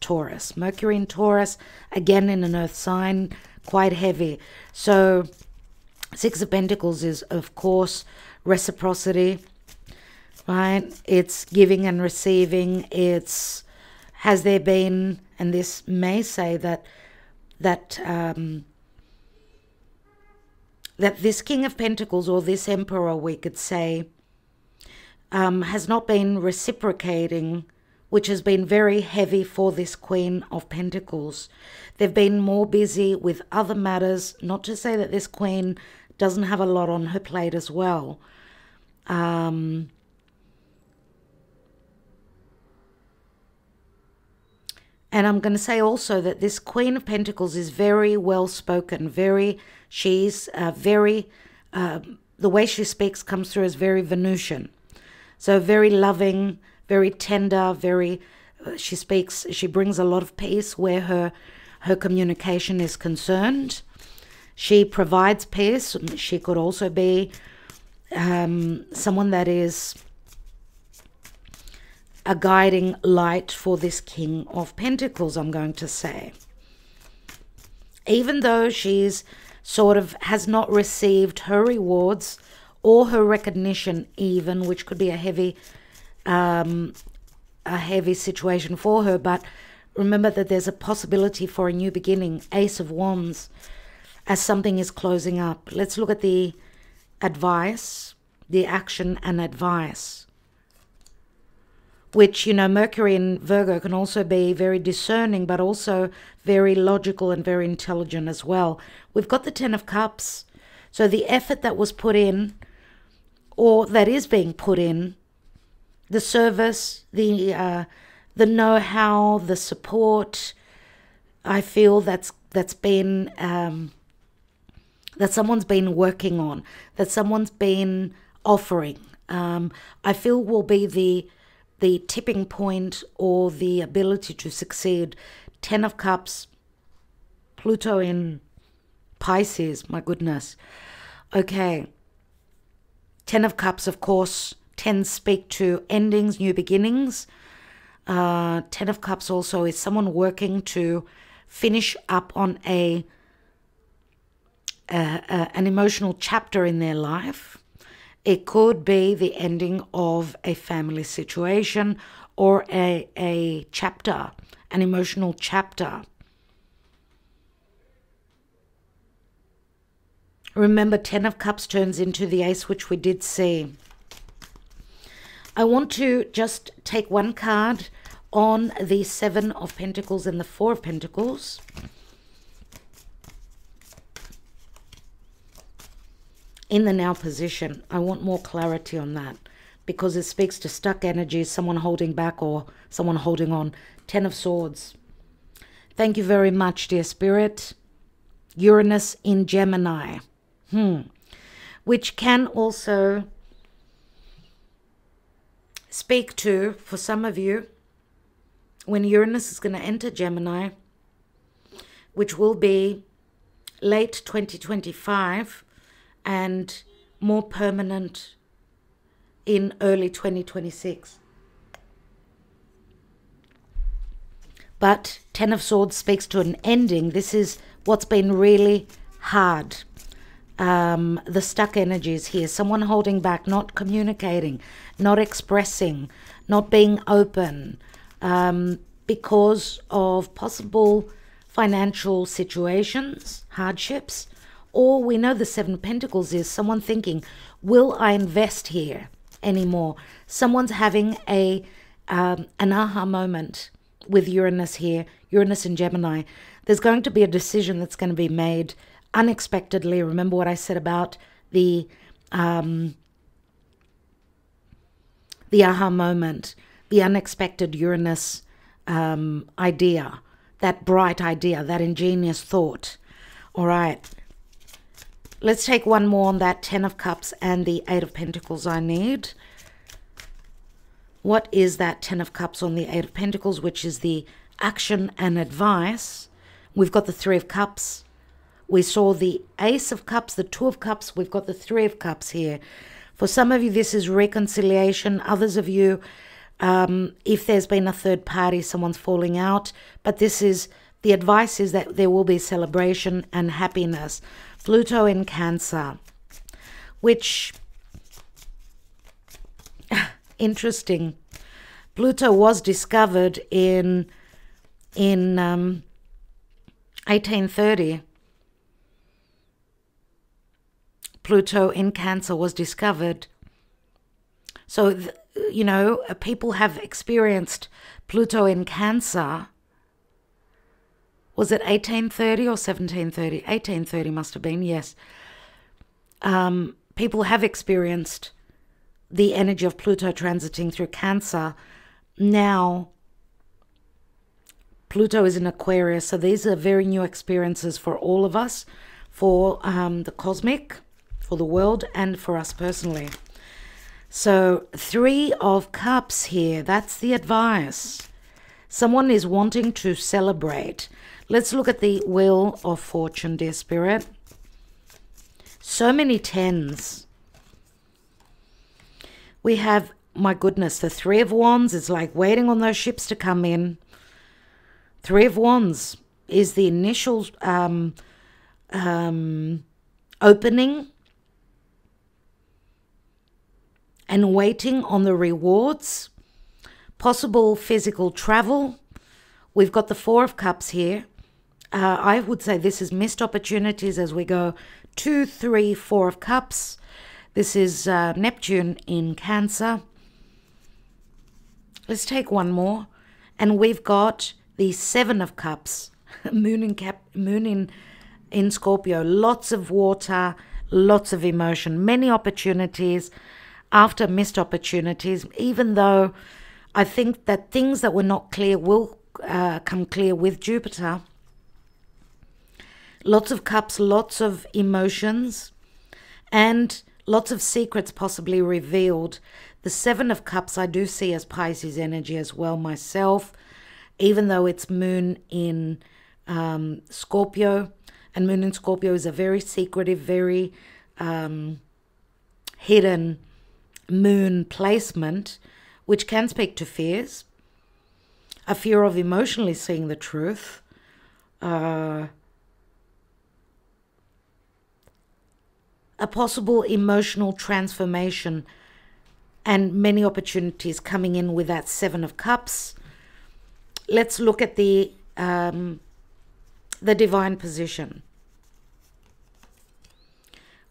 Taurus. Mercury in Taurus, again in an earth sign, quite heavy. So, Six of Pentacles is, of course, reciprocity, right? It's giving and receiving. It's, has there been, and this may say that this King of Pentacles or this Emperor, we could say, has not been reciprocating, which has been very heavy for this Queen of Pentacles. They've been more busy with other matters, not to say that this Queen doesn't have a lot on her plate as well. And I'm going to say also that this Queen of Pentacles is very well-spoken, she's very, the way she speaks comes through as very Venusian. So very loving, very tender, she brings a lot of peace where her communication is concerned. She provides peace. She could also be someone that is a guiding light for this King of Pentacles, I'm going to say. Even though she's sort of has not received her rewards or her recognition even, which could be a heavy situation for her, but remember that there's a possibility for a new beginning. Ace of Wands, as something is closing up. Let's look at the advice, the action and advice. Which, you know, Mercury in Virgo can also be very discerning, but also very logical and very intelligent as well. We've got the Ten of Cups. So the effort that was put in, or that is being put in, the service, the know-how, the support, I feel that's been, that someone's been working on, that someone's been offering, I feel will be the tipping point or the ability to succeed. 10 of Cups, Pluto in Pisces, my goodness. Okay. 10 of Cups, of course, 10 speak to endings, new beginnings. 10 of Cups also is someone working to finish up on an emotional chapter in their life. It could be the ending of a family situation or a chapter, an emotional chapter. Remember, 10 of Cups turns into the Ace, which we did see. I want to just take one card on the 7 of Pentacles and the 4 of Pentacles. In the now position, I want more clarity on that because it speaks to stuck energy, someone holding back or someone holding on. 10 of Swords. Thank you very much, dear Spirit. Uranus in Gemini. Which can also speak to, for some of you, when Uranus is going to enter Gemini, which will be late 2025 and more permanent in early 2026. But 10 of Swords speaks to an ending. This is what's been really hard. The stuck energies here. Someone holding back, not communicating, not expressing, not being open, because of possible financial situations, hardships. Or we know the 7 of Pentacles is someone thinking, will I invest here anymore? Someone's having an aha moment with Uranus here, Uranus in Gemini. There's going to be a decision that's going to be made unexpectedly. Remember what I said about the aha moment, the unexpected Uranus idea, that bright idea, that ingenious thought. All right. Let's take one more on that 10 of Cups and the 8 of Pentacles I need. What is that 10 of Cups on the 8 of Pentacles, which is the action and advice? We've got the 3 of Cups. We saw the Ace of Cups, the 2 of Cups. We've got the 3 of Cups here. For some of you, this is reconciliation. Others of you, if there's been a third party, someone's falling out. But this is, the advice is that there will be celebration and happiness. Pluto in Cancer, which, interesting. Pluto was discovered in 1830. Pluto in Cancer was discovered. So, you know, people have experienced Pluto in Cancer. Was it 1830 or 1730? 1830 must have been, yes. People have experienced the energy of Pluto transiting through Cancer. Now, Pluto is in Aquarius, so these are very new experiences for all of us, for the cosmic, for the world, and for us personally. So 3 of Cups here, that's the advice. Someone is wanting to celebrate. Let's look at the Wheel of Fortune, dear Spirit. So many 10s. We have, my goodness, the 3 of Wands. It's like waiting on those ships to come in. 3 of Wands is the initial opening and waiting on the rewards. Possible physical travel. We've got the 4 of Cups here. I would say this is missed opportunities as we go 2, 3, 4 of Cups. This is Neptune in Cancer. Let's take one more. And we've got the 7 of Cups. Moon in Scorpio. Lots of water, lots of emotion, many opportunities after missed opportunities, even though I think that things that were not clear will come clear with Jupiter. Lots of cups, lots of emotions, and Lots of secrets possibly revealed. The Seven of Cups I do see as Pisces energy as well myself, even though it's moon in Scorpio. And moon in Scorpio is a very secretive, very hidden moon placement, which can speak to fears. A fear of emotionally seeing the truth. A possible emotional transformation and many opportunities coming in with that Seven of Cups. Let's look at the divine position.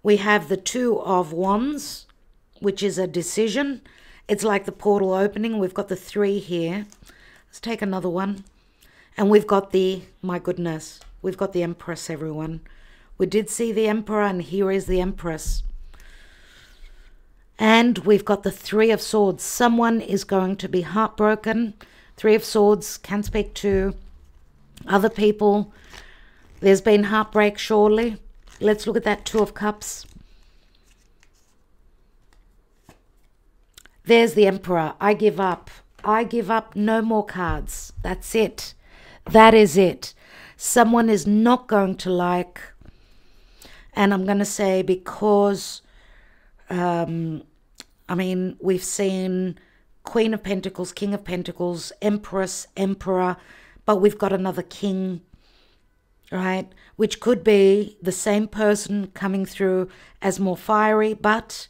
We have the Two of Wands, which is a decision. It's like the portal opening. We've got the Three here. Let's take another one. And we've got the, my goodness, we've got the Empress, everyone. We did see the Emperor, and here is the Empress. And we've got the Three of Swords. Someone is going to be heartbroken. Three of Swords can speak to other people. There's been heartbreak, surely. Let's look at that Two of Cups. There's the Emperor. I give up. I give up. No more cards. That's it. That is it. Someone is not going to like, and I'm going to say because, I mean, we've seen Queen of Pentacles, King of Pentacles, Empress, Emperor, but we've got another King, right? Which could be the same person coming through as more fiery, but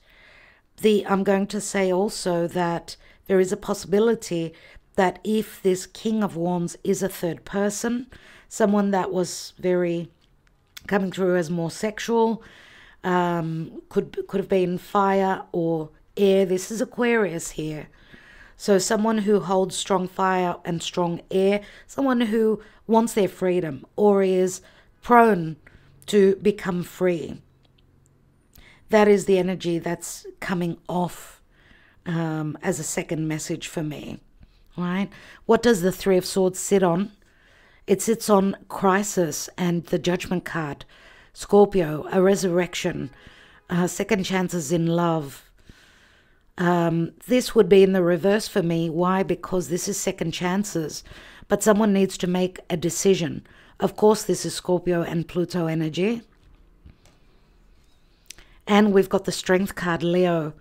I'm going to say also that there is a possibility that if this King of Wands is a third person, someone that was very coming through as more sexual, could have been fire or air. This is Aquarius here. So someone who holds strong fire and strong air, someone who wants their freedom or is prone to become free. That is the energy that's coming off as a second message for me, right? What does the Three of Swords sit on? It sits on crisis and the Judgment card. Scorpio, a resurrection, second chances in love. This would be in the reverse for me. Why? Because this is second chances, but someone needs to make a decision. Of course, this is Scorpio and Pluto energy. And we've got the Strength card, Leo,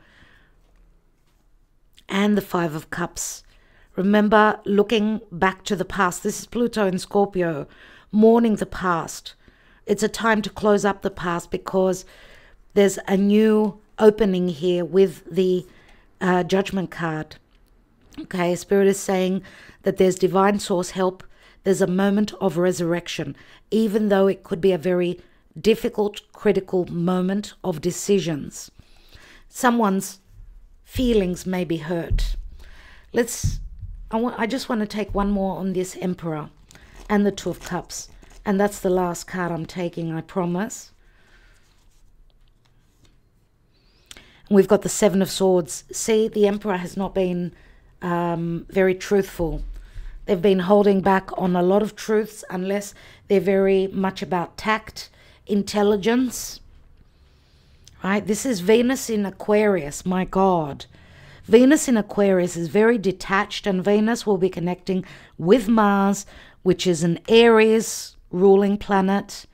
and the Five of Cups. Remember, looking back to the past. This is Pluto in Scorpio, mourning the past. It's a time to close up the past because there's a new opening here with the Judgment card. Okay, Spirit is saying that there's divine source help. There's a moment of resurrection, even though it could be a very difficult, critical moment of decisions. Someone's feelings may be hurt. I just want to take one more on this Emperor and the Two of Cups. And that's the last card I'm taking, I promise. And we've got the Seven of Swords. See, the Emperor has not been very truthful. They've been holding back on a lot of truths unless they're very much about tact, intelligence, right? This is Venus in Aquarius, my God. Venus in Aquarius is very detached, and Venus will be connecting with Mars, which is an Aries ruling planet.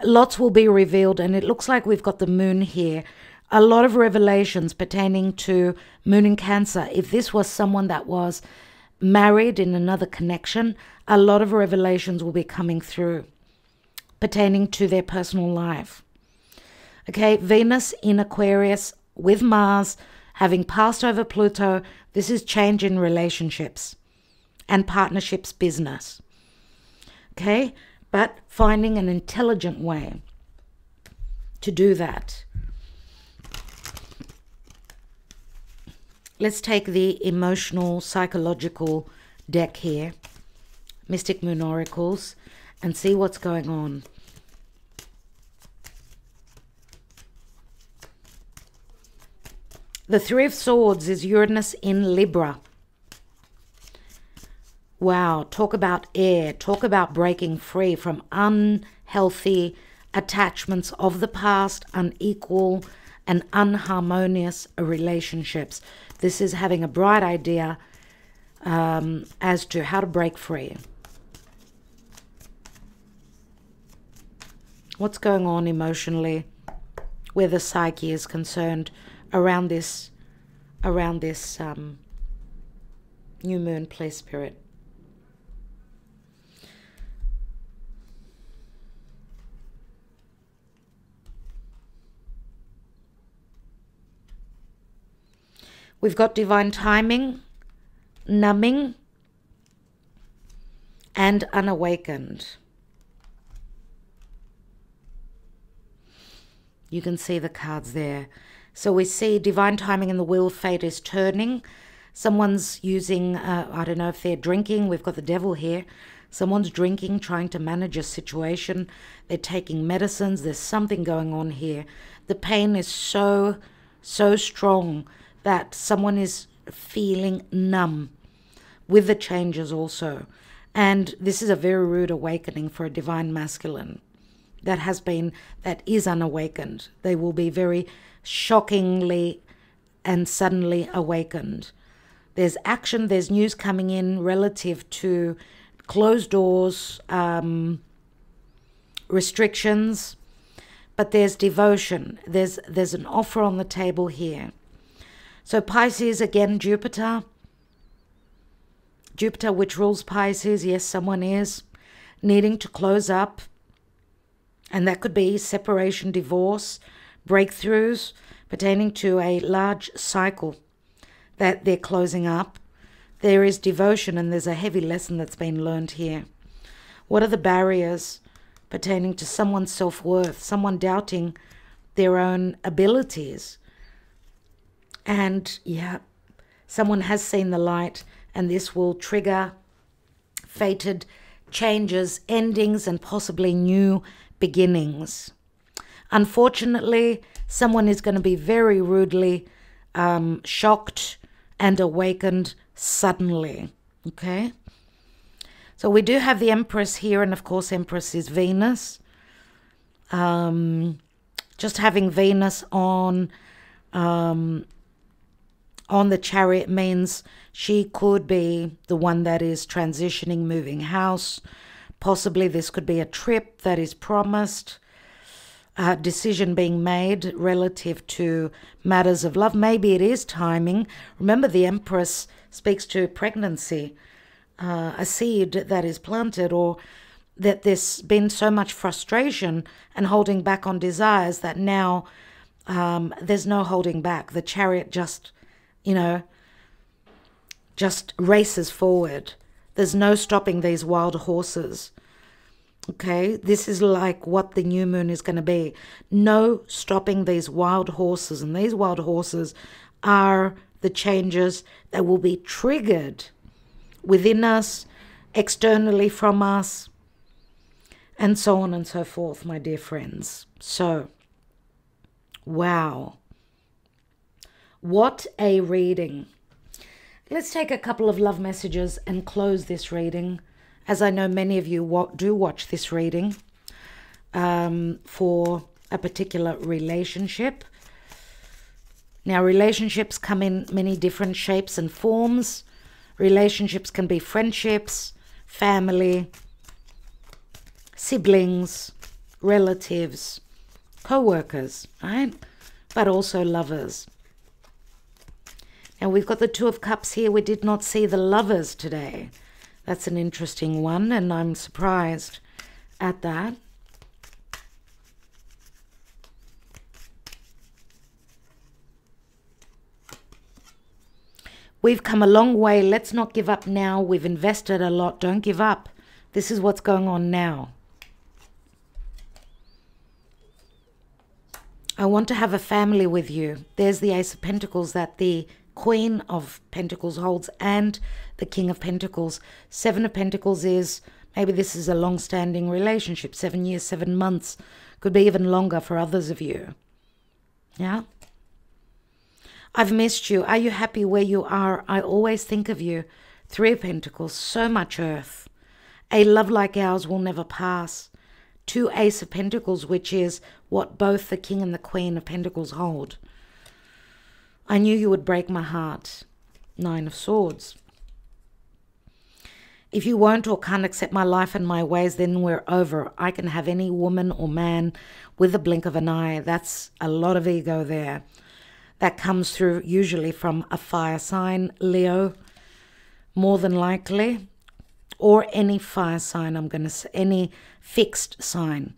Lots will be revealed, and it looks like we've got the moon here. A lot of revelations pertaining to moon in Cancer. If this was someone that was married in another connection, a lot of revelations will be coming through pertaining to their personal life. Okay, Venus in Aquarius with Mars having passed over Pluto. This is change in relationships and partnerships, business. Okay, but finding an intelligent way to do that. Let's take the emotional, psychological deck here, Mystic Moon Oracles, and see what's going on. The Three of Swords is Uranus in Libra. Wow, talk about air, talk about breaking free from unhealthy, attachments of the past, unequal and unharmonious relationships. This is having a bright idea as to how to break free. What's going on emotionally, where the psyche is concerned around this new moon, please, Spirit. We've got divine timing, numbing, and unawakened. You can see the cards there. So we see divine timing and the wheel of fate is turning. Someone's using, I don't know if they're drinking. We've got the devil here. Someone's drinking, trying to manage a situation. They're taking medicines. There's something going on here. The pain is so strong that someone is feeling numb with the changes also. And this is a very rude awakening for a divine masculine that is unawakened. They will be very shockingly and suddenly awakened. There's action, there's news coming in relative to closed doors, restrictions, but there's devotion. There's an offer on the table here. So Pisces, again, Jupiter, which rules Pisces. Yes, someone is needing to close up. And that could be separation, divorce, breakthroughs pertaining to a large cycle that they're closing up. There is devotion, and there's a heavy lesson that's been learned here. What are the barriers pertaining to someone's self-worth, someone doubting their own abilities? And yeah, someone has seen the light, and this will trigger fated changes, endings, and possibly new beginnings. Unfortunately, someone is going to be very rudely shocked and awakened suddenly. Okay? So we do have the Empress here, and of course Empress is Venus. Just having Venus on the Chariot means she could be the one that is transitioning, moving house. Possibly this could be a trip that is promised, a decision being made relative to matters of love. Maybe it is timing. Remember, the Empress speaks to pregnancy, a seed that is planted, or that there's been so much frustration and holding back on desires that now there's no holding back. The Chariot just races forward. There's no stopping these wild horses. Okay, this is like what the new moon is going to be. No stopping these wild horses. And these wild horses are the changes that will be triggered within us, externally from us, and so on and so forth, my dear friends. So, wow. What a reading. Let's take a couple of love messages and close this reading, as I know many of you do watch this reading for a particular relationship. Now, relationships come in many different shapes and forms. Relationships can be friendships, family, siblings, relatives, co-workers, right? But also lovers. And we've got the Two of Cups here. We did not see the Lovers today. That's an interesting one, and I'm surprised at that. We've come a long way. Let's not give up now. We've invested a lot. Don't give up. This is what's going on now. I want to have a family with you. There's the Ace of Pentacles that the Queen of Pentacles holds, and the King of Pentacles. Seven of Pentacles is, maybe this is a long-standing relationship, 7 years, 7 months, could be even longer for others of you. Yeah? I've missed you. Are you happy where you are? I always think of you. Three of Pentacles, so much earth. A love like ours will never pass. 2 Ace of Pentacles, which is what both the King and the Queen of Pentacles hold. I knew you would break my heart. 9 of Swords. If you won't or can't accept my life and my ways, then we're over. I can have any woman or man with a blink of an eye. That's a lot of ego there. That comes through usually from a fire sign, Leo, more than likely, or any fire sign, I'm going to say, any fixed sign.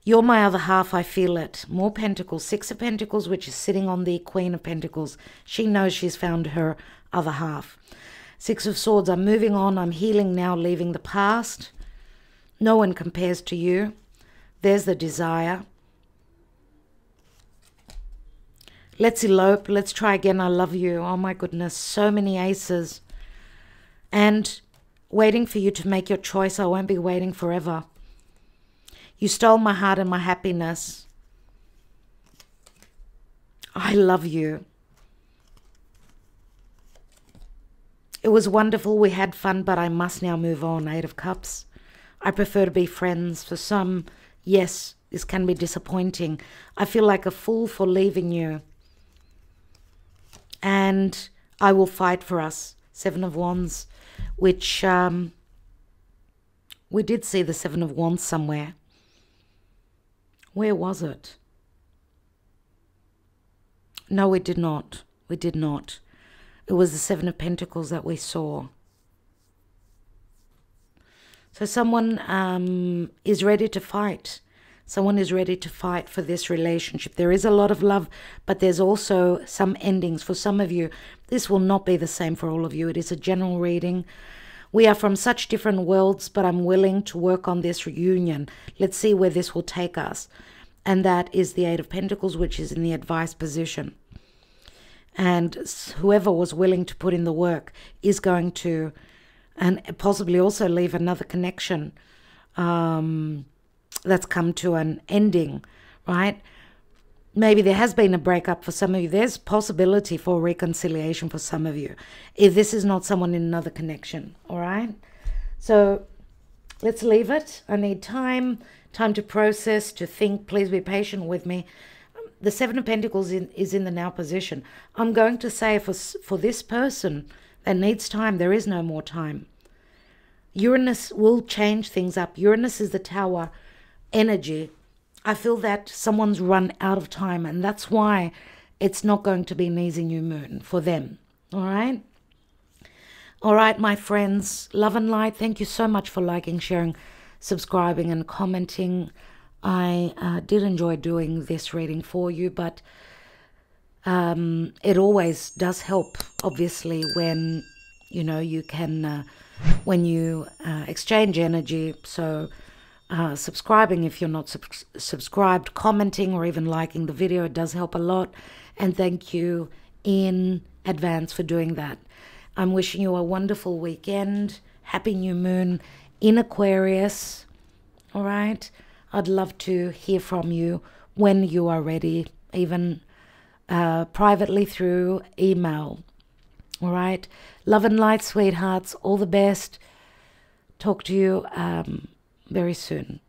You're my other half, I feel it. More Pentacles, 6 of Pentacles, which is sitting on the Queen of Pentacles. She knows she's found her other half. 6 of Swords, I'm moving on, I'm healing now, leaving the past. No one compares to you. There's the desire. Let's elope, let's try again, I love you. Oh my goodness, so many aces. And waiting for you to make your choice, I won't be waiting forever. You stole my heart and my happiness. I love you. It was wonderful, we had fun, but I must now move on. 8 of Cups. I prefer to be friends. For some, yes, this can be disappointing. I feel like a fool for leaving you. And I will fight for us. 7 of Wands, which we did see the 7 of Wands somewhere. Where was it? No, we did not. We did not. It was the 7 of Pentacles that we saw. So someone is ready to fight. Someone is ready to fight for this relationship. There is a lot of love, but there's also some endings. For some of you, this will not be the same for all of you. It is a general reading. We are from such different worlds, but I'm willing to work on this reunion. Let's see where this will take us. And that is the 8 of Pentacles, which is in the advice position. And whoever was willing to put in the work is going to, and possibly also leave another connection that's come to an ending, right? Maybe there has been a breakup for some of you. There's possibility for reconciliation for some of you, if this is not someone in another connection, all right? So let's leave it. I need time to process, to think. Please be patient with me. The 7 of Pentacles is in the now position. I'm going to say for this person that needs time, there is no more time. Uranus will change things up. Uranus is the Tower energy. I feel that someone's run out of time, and that's why it's not going to be an easy new moon for them. All right? All right, my friends. Love and light. Thank you so much for liking, sharing, subscribing, and commenting. I did enjoy doing this reading for you, but it always does help, obviously, when, you know, you can, when you exchange energy. So subscribing if you're not subscribed, commenting or even liking the video, it does help a lot. And thank you in advance for doing that. I'm wishing you a wonderful weekend. Happy new moon in Aquarius. All right? I'd love to hear from you when you are ready, even privately through email. All right? Love and light, sweethearts. All the best. Talk to you very soon.